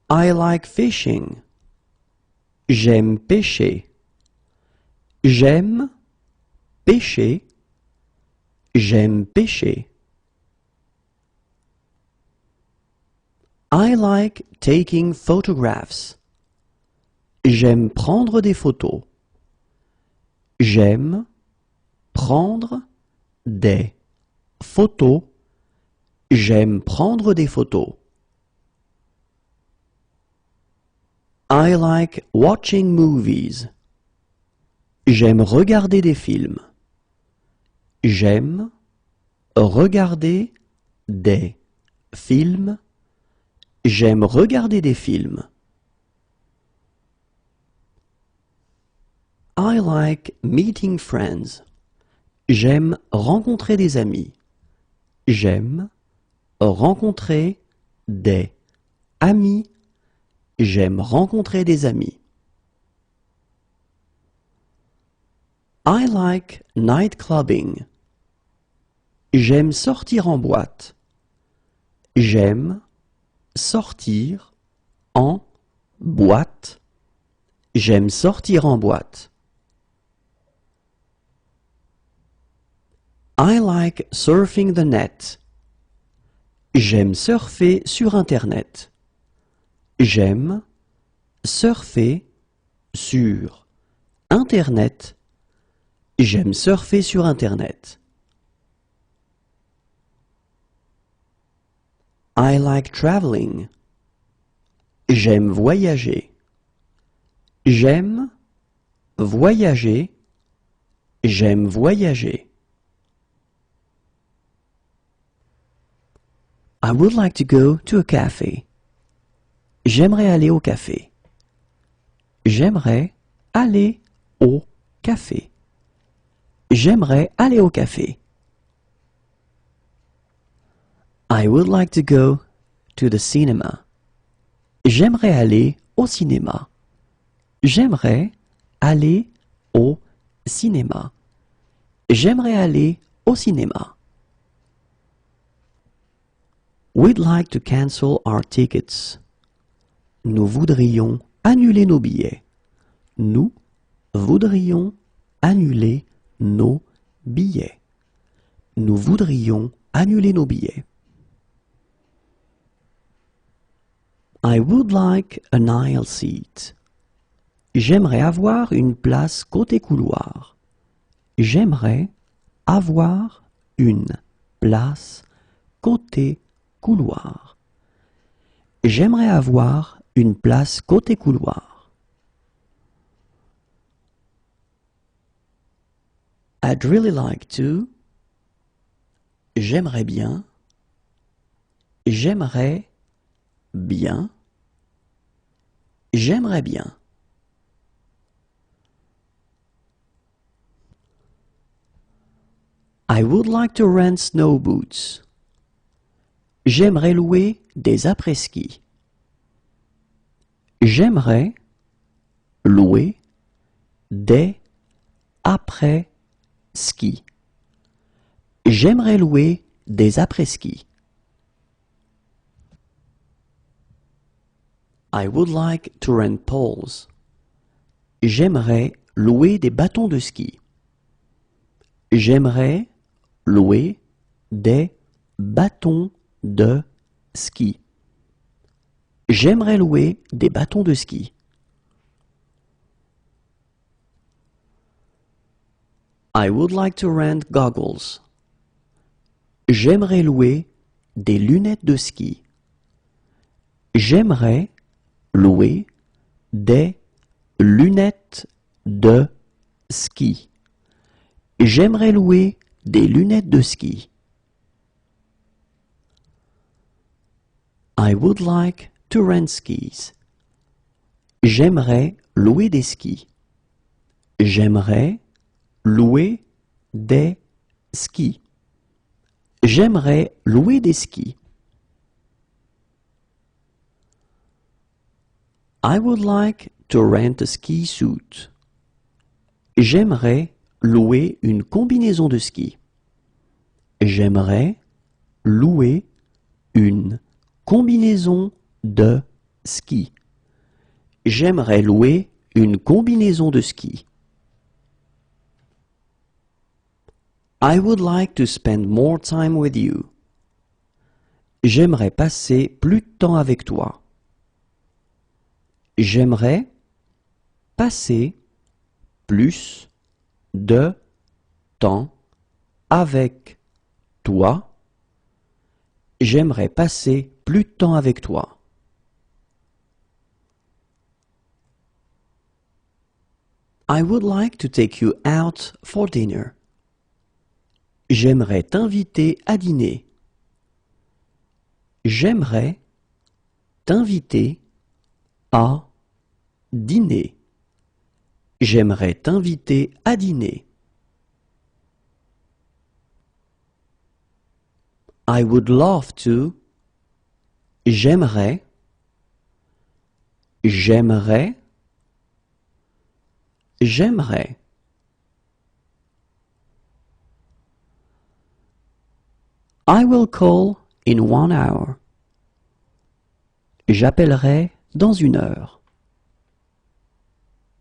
I like fishing. J'aime pêcher. J'aime pêcher. J'aime pêcher. I like taking photographs. J'aime prendre des photos. J'aime prendre des photos. J'aime prendre des photos. I like watching movies. J'aime regarder des films. J'aime regarder des films. J'aime regarder des films. I like meeting friends. J'aime rencontrer des amis. J'aime rencontrer des amis. J'aime rencontrer des amis. I like night clubbing. J'aime sortir en boîte. J'aime sortir en boîte. J'aime sortir en boîte. I like surfing the net. J'aime surfer sur Internet. J'aime surfer sur Internet. J'aime surfer sur Internet. I like traveling. J'aime voyager. J'aime voyager. J'aime voyager. I would like to go to a cafe. J'aimerais aller au café. J'aimerais aller au café. J'aimerais aller au café. I would like to go to the cinema. J'aimerais aller au cinéma. J'aimerais aller au cinéma. J'aimerais aller au cinéma. We'd like to cancel our tickets. Nous voudrions annuler nos billets. Nous voudrions annuler nos billets. Nous voudrions annuler nos billets. I would like an aisle seat. J'aimerais avoir une place côté couloir. J'aimerais avoir une place côté couloir. J'aimerais avoir une place côté couloir. I'd really like to. J'aimerais bien. J'aimerais bien. J'aimerais bien. I would like to rent snow boots. J'aimerais louer des après-ski. J'aimerais louer des après-ski. J'aimerais louer des après-ski. I would like to rent poles. J'aimerais louer des bâtons de ski. J'aimerais louer des bâtons de ski. J'aimerais louer des bâtons de ski. I would like to rent goggles. J'aimerais louer des lunettes de ski. J'aimerais louer des lunettes de ski. J'aimerais louer des lunettes de ski. I would like to rent skis. J'aimerais louer des skis. J'aimerais louer des skis. J'aimerais louer des skis. I would like to rent a ski suit. J'aimerais louer une combinaison de ski. J'aimerais louer une combinaison de ski. J'aimerais louer une combinaison de ski. I would like to spend more time with you. J'aimerais passer plus de temps avec toi. J'aimerais passer plus de temps avec toi. J'aimerais passer plus de temps avec toi. I would like to take you out for dinner. J'aimerais t'inviter à dîner. J'aimerais t'inviter à dîner. J'aimerais t'inviter à dîner. I would love to. J'aimerais. J'aimerais. J'aimerais. I will call in 1 hour. J'appellerai dans 1 heure.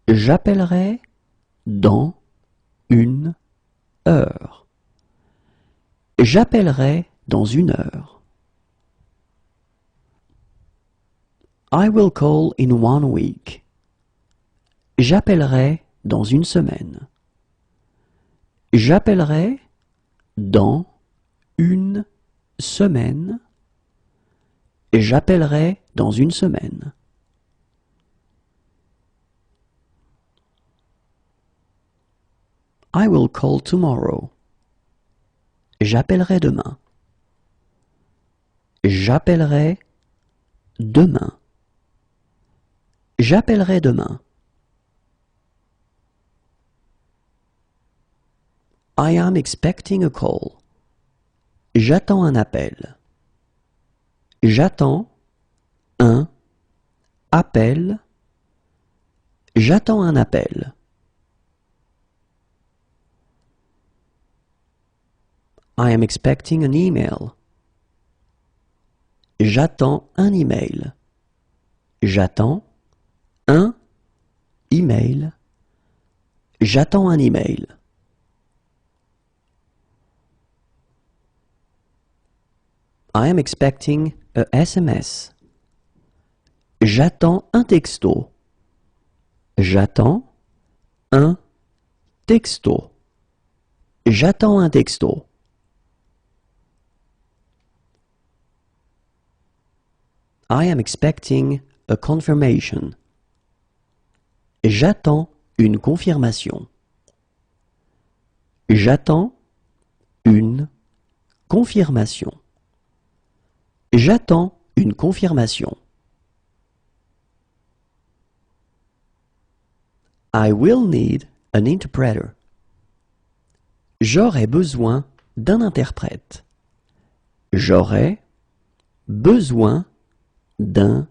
J'appellerai dans 1 heure. J'appellerai dans 1 heure. I will call in 1 week. J'appellerai dans 1 semaine. J'appellerai dans 1 semaine. J'appellerai dans 1 semaine. I will call tomorrow. J'appellerai demain. J'appellerai demain. J'appellerai demain. I am expecting a call. J'attends un appel. J'attends un appel. J'attends un appel. I am expecting an email. J'attends un email. J'attends un email. J'attends un email. I am expecting a SMS. J'attends un texto. J'attends un texto. J'attends un texto. I am expecting a confirmation. J'attends une confirmation. J'attends une confirmation. J'attends une confirmation. I will need an interpreter. J'aurai besoin d'un interprète. J'aurai besoin d'un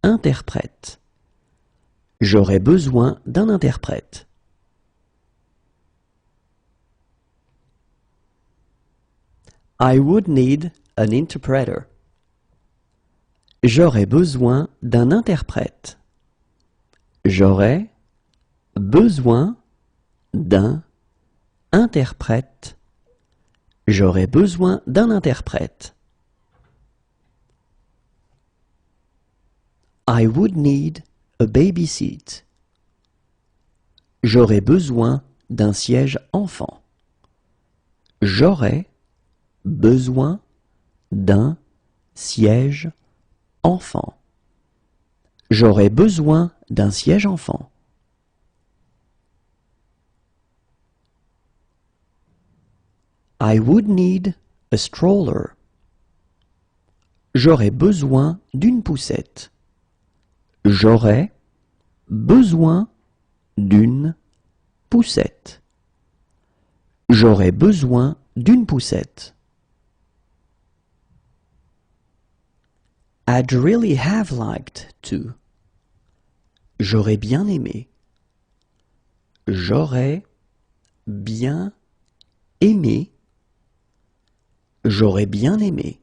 interprète. J'aurai besoin d'un interprète. I would need an interpreter. J'aurai besoin d'un interprète. J'aurai besoin d'un interprète. J'aurai besoin d'un interprète. I would need a baby seat. J'aurai besoin d'un siège enfant. J'aurai besoin d'un siège enfant. J'aurai besoin d'un siège enfant. I would need a stroller. J'aurai besoin d'une poussette. J'aurai besoin d'une poussette. J'aurai besoin d'une poussette. I'd really have liked to. J'aurais bien aimé. J'aurais bien aimé. J'aurais bien aimé.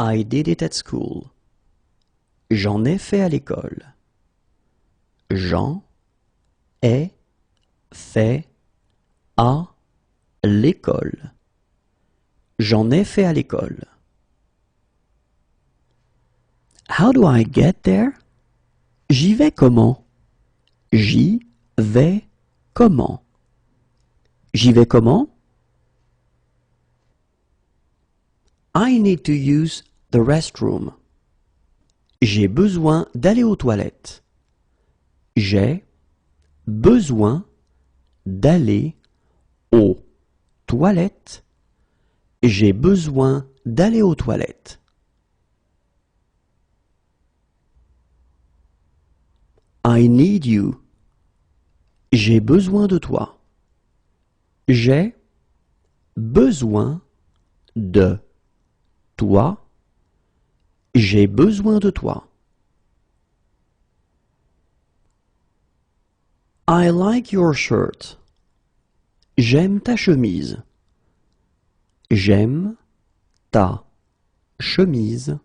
I did it at school. J'en ai fait à l'école. J'en ai fait à l'école. J'en ai fait à l'école. How do I get there? J'y vais comment? J'y vais comment? J'y vais comment? I need to use the restroom. J'ai besoin d'aller aux toilettes. J'ai besoin d'aller aux toilettes. J'ai besoin d'aller aux toilettes. I need you. J'ai besoin de toi. J'ai besoin de toi. J'ai besoin de toi. I like your shirt. J'aime ta chemise. J'aime ta chemise.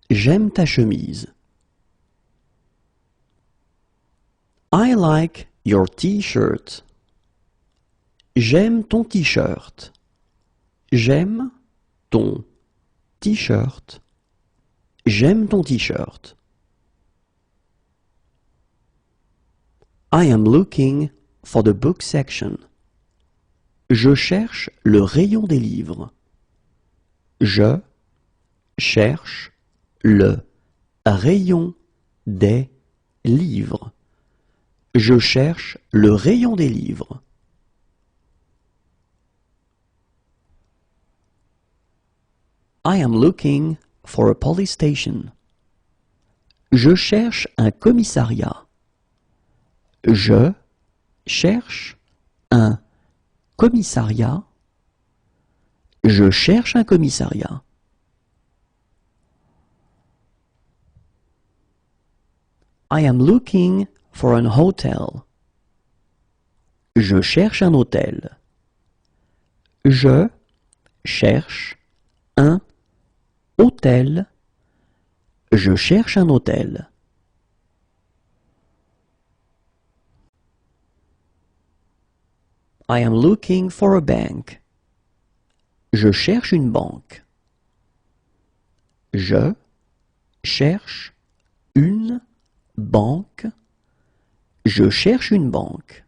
J'aime ta chemise. I like your t-shirt. J'aime ton t-shirt. J'aime ton t-shirt. J'aime ton t-shirt. I am looking for the book section. Je cherche le rayon des livres. Je cherche le rayon des livres. Je cherche le rayon des livres. I am looking for a police station. Je cherche un commissariat. Je cherche un commissariat. Je cherche un commissariat. I am looking for an hotel. Je cherche un hôtel. Je cherche un hôtel. Je cherche un hôtel. I am looking for a bank. Je cherche une banque. Je cherche une banque. Je cherche une banque.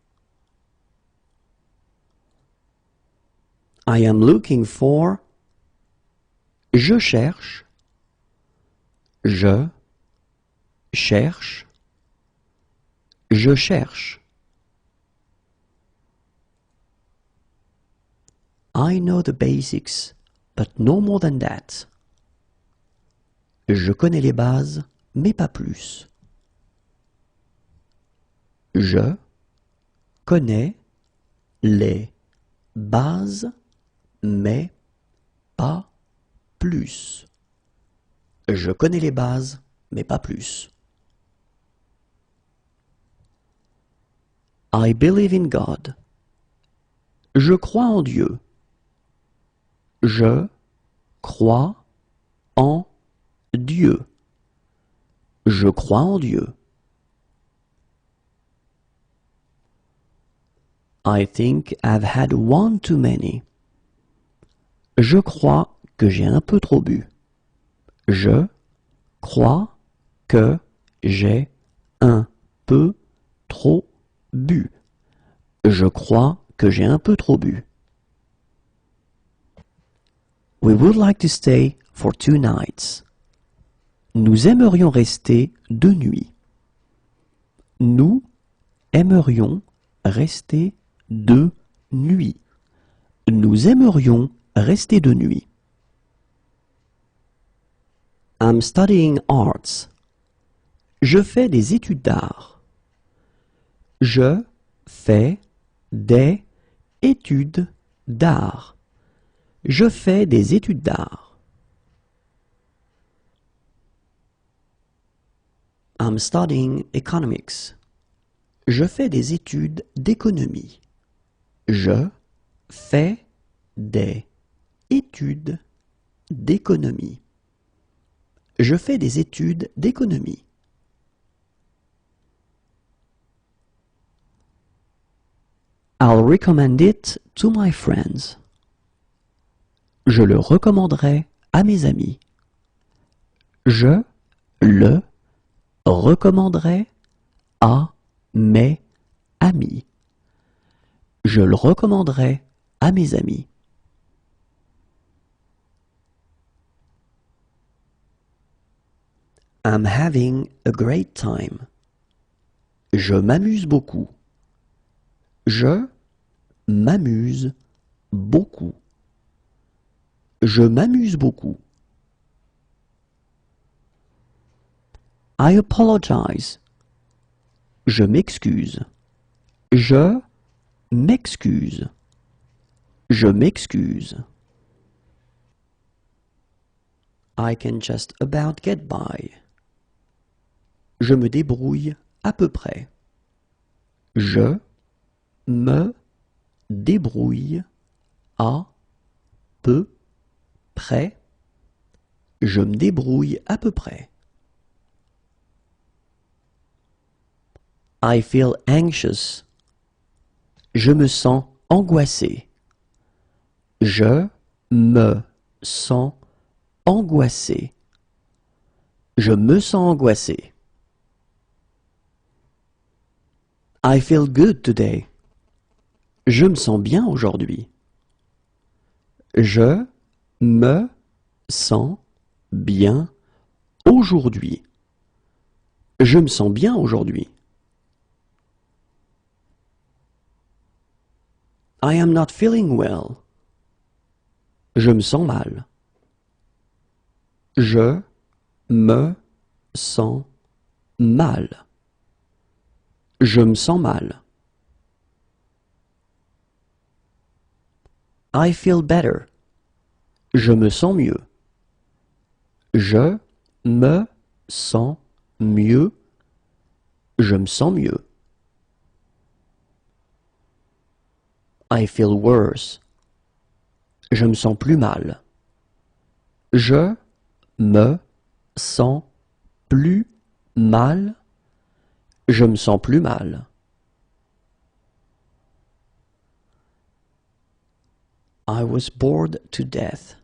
I am looking for. Je cherche. Je cherche. Je cherche. I know the basics, but no more than that. Je connais les bases, mais pas plus. Je connais les bases, mais pas plus. Je connais les bases, mais pas plus. I believe in God. Je crois en Dieu. Je crois en Dieu. Je crois en Dieu. I think I've had one too many. Je crois que j'ai un peu trop bu. Je crois que j'ai un peu trop bu. Je crois que j'ai un peu trop bu. We would like to stay for 2 nights. Nous aimerions rester 2 nuits. Nous aimerions rester 2 nuits. Nous aimerions rester 2 nuits. I'm studying arts. Je fais des études d'art. Je fais des études d'art. Je fais des études d'art. I'm studying economics. Je fais des études d'économie. Je fais des études d'économie. Je fais des études d'économie. I'll recommend it to my friends. Je le recommanderai à mes amis. Je le recommanderai à mes amis. Je le recommanderai à mes amis. I'm having a great time. Je m'amuse beaucoup. Je m'amuse beaucoup. Je m'amuse beaucoup. I apologize. Je m'excuse. Je m'excuse. Je m'excuse. I can just about get by. Je me débrouille à peu près. Je me débrouille à peu près. Je me débrouille à peu près. I feel anxious. Je me sens angoissé. Je me sens angoissé. Je me sens angoissé. I feel good today. Je me sens bien aujourd'hui. Je me sens bien aujourd'hui. Je me sens bien aujourd'hui. I am not feeling well. Je me sens mal. Je me sens mal. Je me sens mal. I feel better. Je me sens mieux. Je me sens mieux. Je me sens mieux. I feel worse. Je me sens plus mal. Je me sens plus mal. Je me sens plus mal. I was bored to death.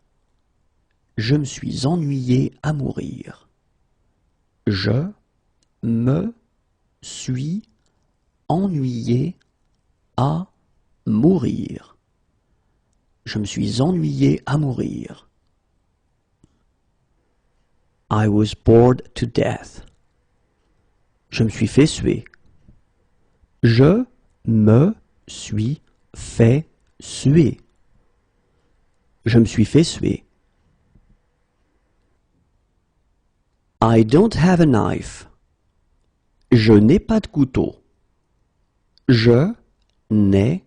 Je me suis ennuyé à mourir. Je me suis ennuyé à mourir. Je me suis ennuyé à mourir. I was bored to death. Je me suis fait suer. Je me suis fait suer. Je me suis fait suer. I don't have a knife. Je n'ai pas de couteau. Je n'ai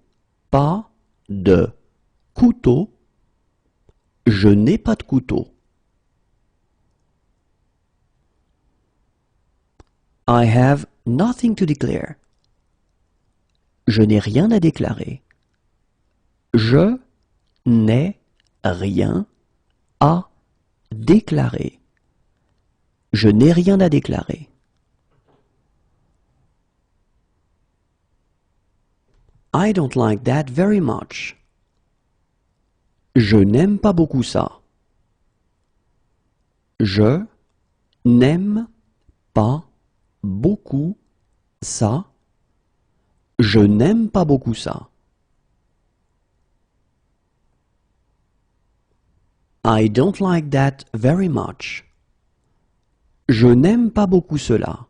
pas de couteau. Je n'ai pas de couteau. I have nothing to declare. Je n'ai rien à déclarer. Je n'ai rien à déclarer. Je n'ai rien à déclarer. I don't like that very much. Je n'aime pas beaucoup ça. Je n'aime pas beaucoup ça. Je n'aime pas beaucoup ça. I don't like that very much. Je n'aime pas beaucoup cela.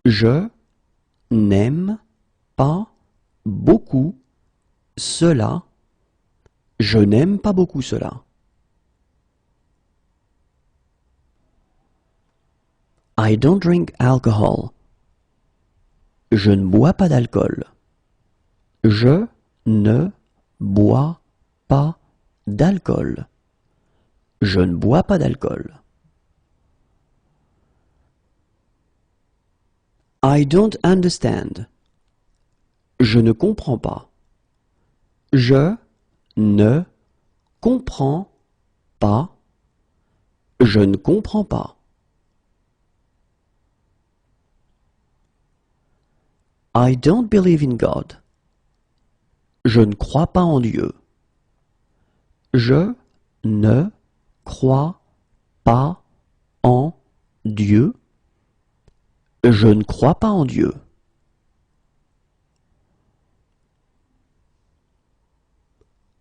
Je n'aime pas beaucoup cela. Je n'aime pas beaucoup cela. I don't drink alcohol. Je ne bois pas d'alcool. Je ne bois pas d'alcool. Je ne bois pas d'alcool. I don't understand. Je ne comprends pas. Je ne comprends pas. Je ne comprends pas. I don't believe in God. Je ne crois pas en Dieu. Je ne crois pas en Dieu. Je ne crois pas en Dieu.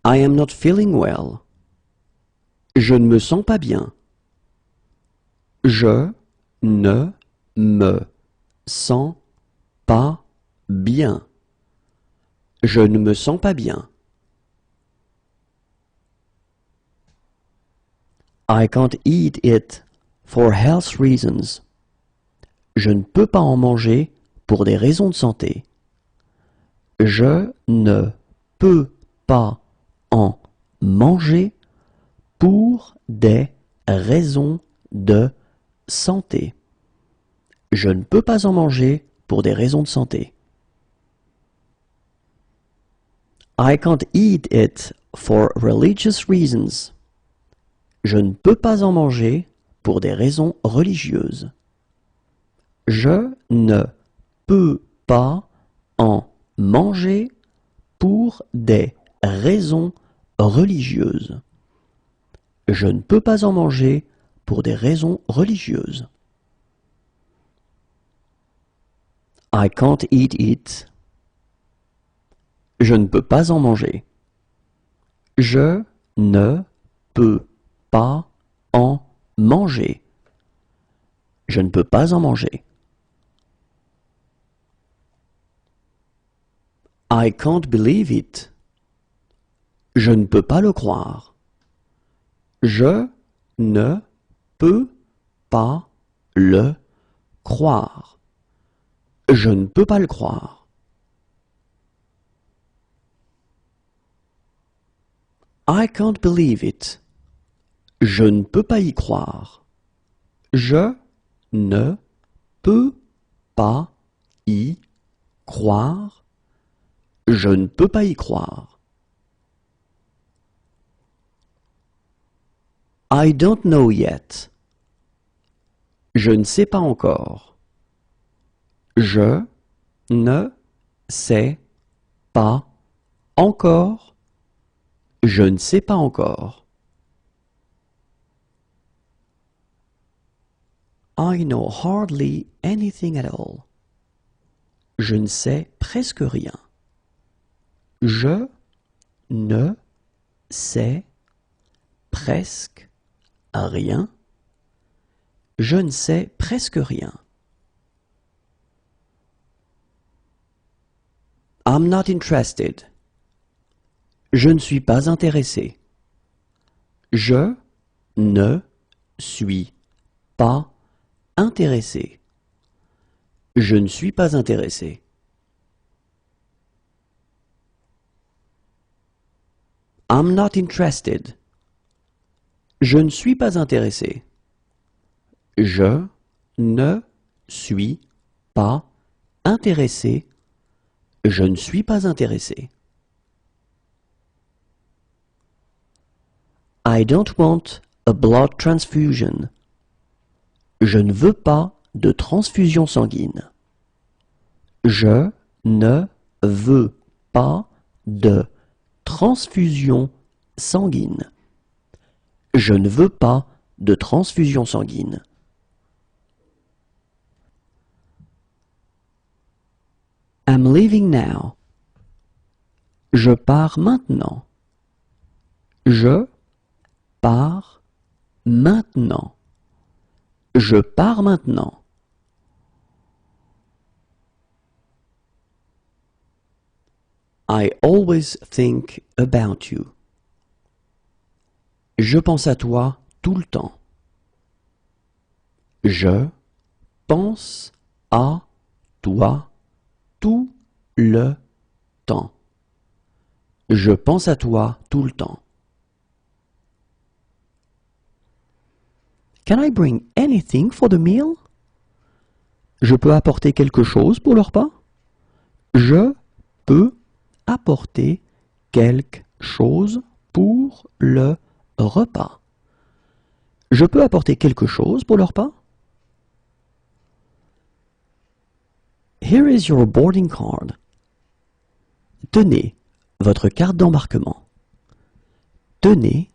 I am not feeling well. Je ne me sens pas bien. Je ne me sens pas bien. Je ne me sens pas bien. I can't eat it for health reasons. Je ne peux pas en manger pour des raisons de santé. Je ne peux pas en manger pour des raisons de santé. Je ne peux pas en manger pour des raisons de santé. I can't eat it for religious reasons. Je ne peux pas en manger pour des raisons religieuses. Je ne peux pas en manger pour des raisons religieuses. Je ne peux pas en manger pour des raisons religieuses. I can't eat it. Je ne peux pas en manger. Je ne peux pas en manger. Je ne peux pas en manger. I can't believe it. Je ne peux pas le croire. Je ne peux pas le croire. Je ne peux pas le croire. I can't believe it. Je ne peux pas y croire. Je ne peux pas y croire. Je ne peux pas y croire. I don't know yet. Je ne sais pas encore. Je ne sais pas encore. Je ne sais pas encore. I know hardly anything at all. Je ne sais presque rien. Je ne sais presque rien. Je ne sais presque rien. I'm not interested. Je ne suis pas intéressé. Je ne suis pas intéressé. Je ne suis pas intéressé. I'm not interested. Je ne suis pas intéressé. Je ne suis pas intéressé. Je ne suis pas intéressé. I don't want a blood transfusion. Je ne veux pas de transfusion sanguine. Je ne veux pas de transfusion sanguine. Je ne veux pas de transfusion sanguine. I'm leaving now. Je pars maintenant. Je pars maintenant. Je pars maintenant. I always think about you. Je pense à toi tout le temps. Je pense à toi tout le temps. Je pense à toi tout le temps. Can I bring anything for the meal? Je peux apporter quelque chose pour le repas? Je peux apporter quelque chose pour le repas. Je peux apporter quelque chose pour le repas? Here is your boarding card. Tenez votre carte d'embarquement. Tenez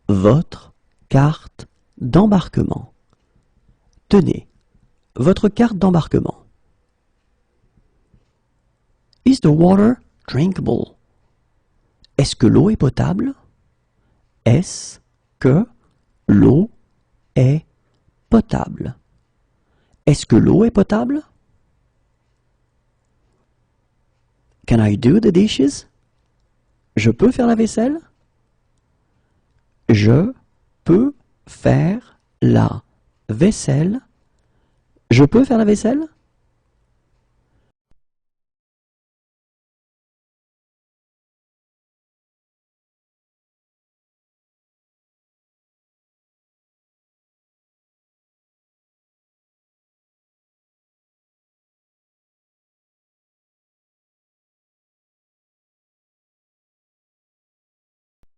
votre carte d'embarquement. Tenez votre carte d'embarquement. Is the water drinkable? Est-ce que l'eau est potable? Est-ce que l'eau est potable? Est-ce que l'eau est potable? Can I do the dishes? Je peux faire la vaisselle? Je peux faire la vaisselle? Je peux faire la vaisselle?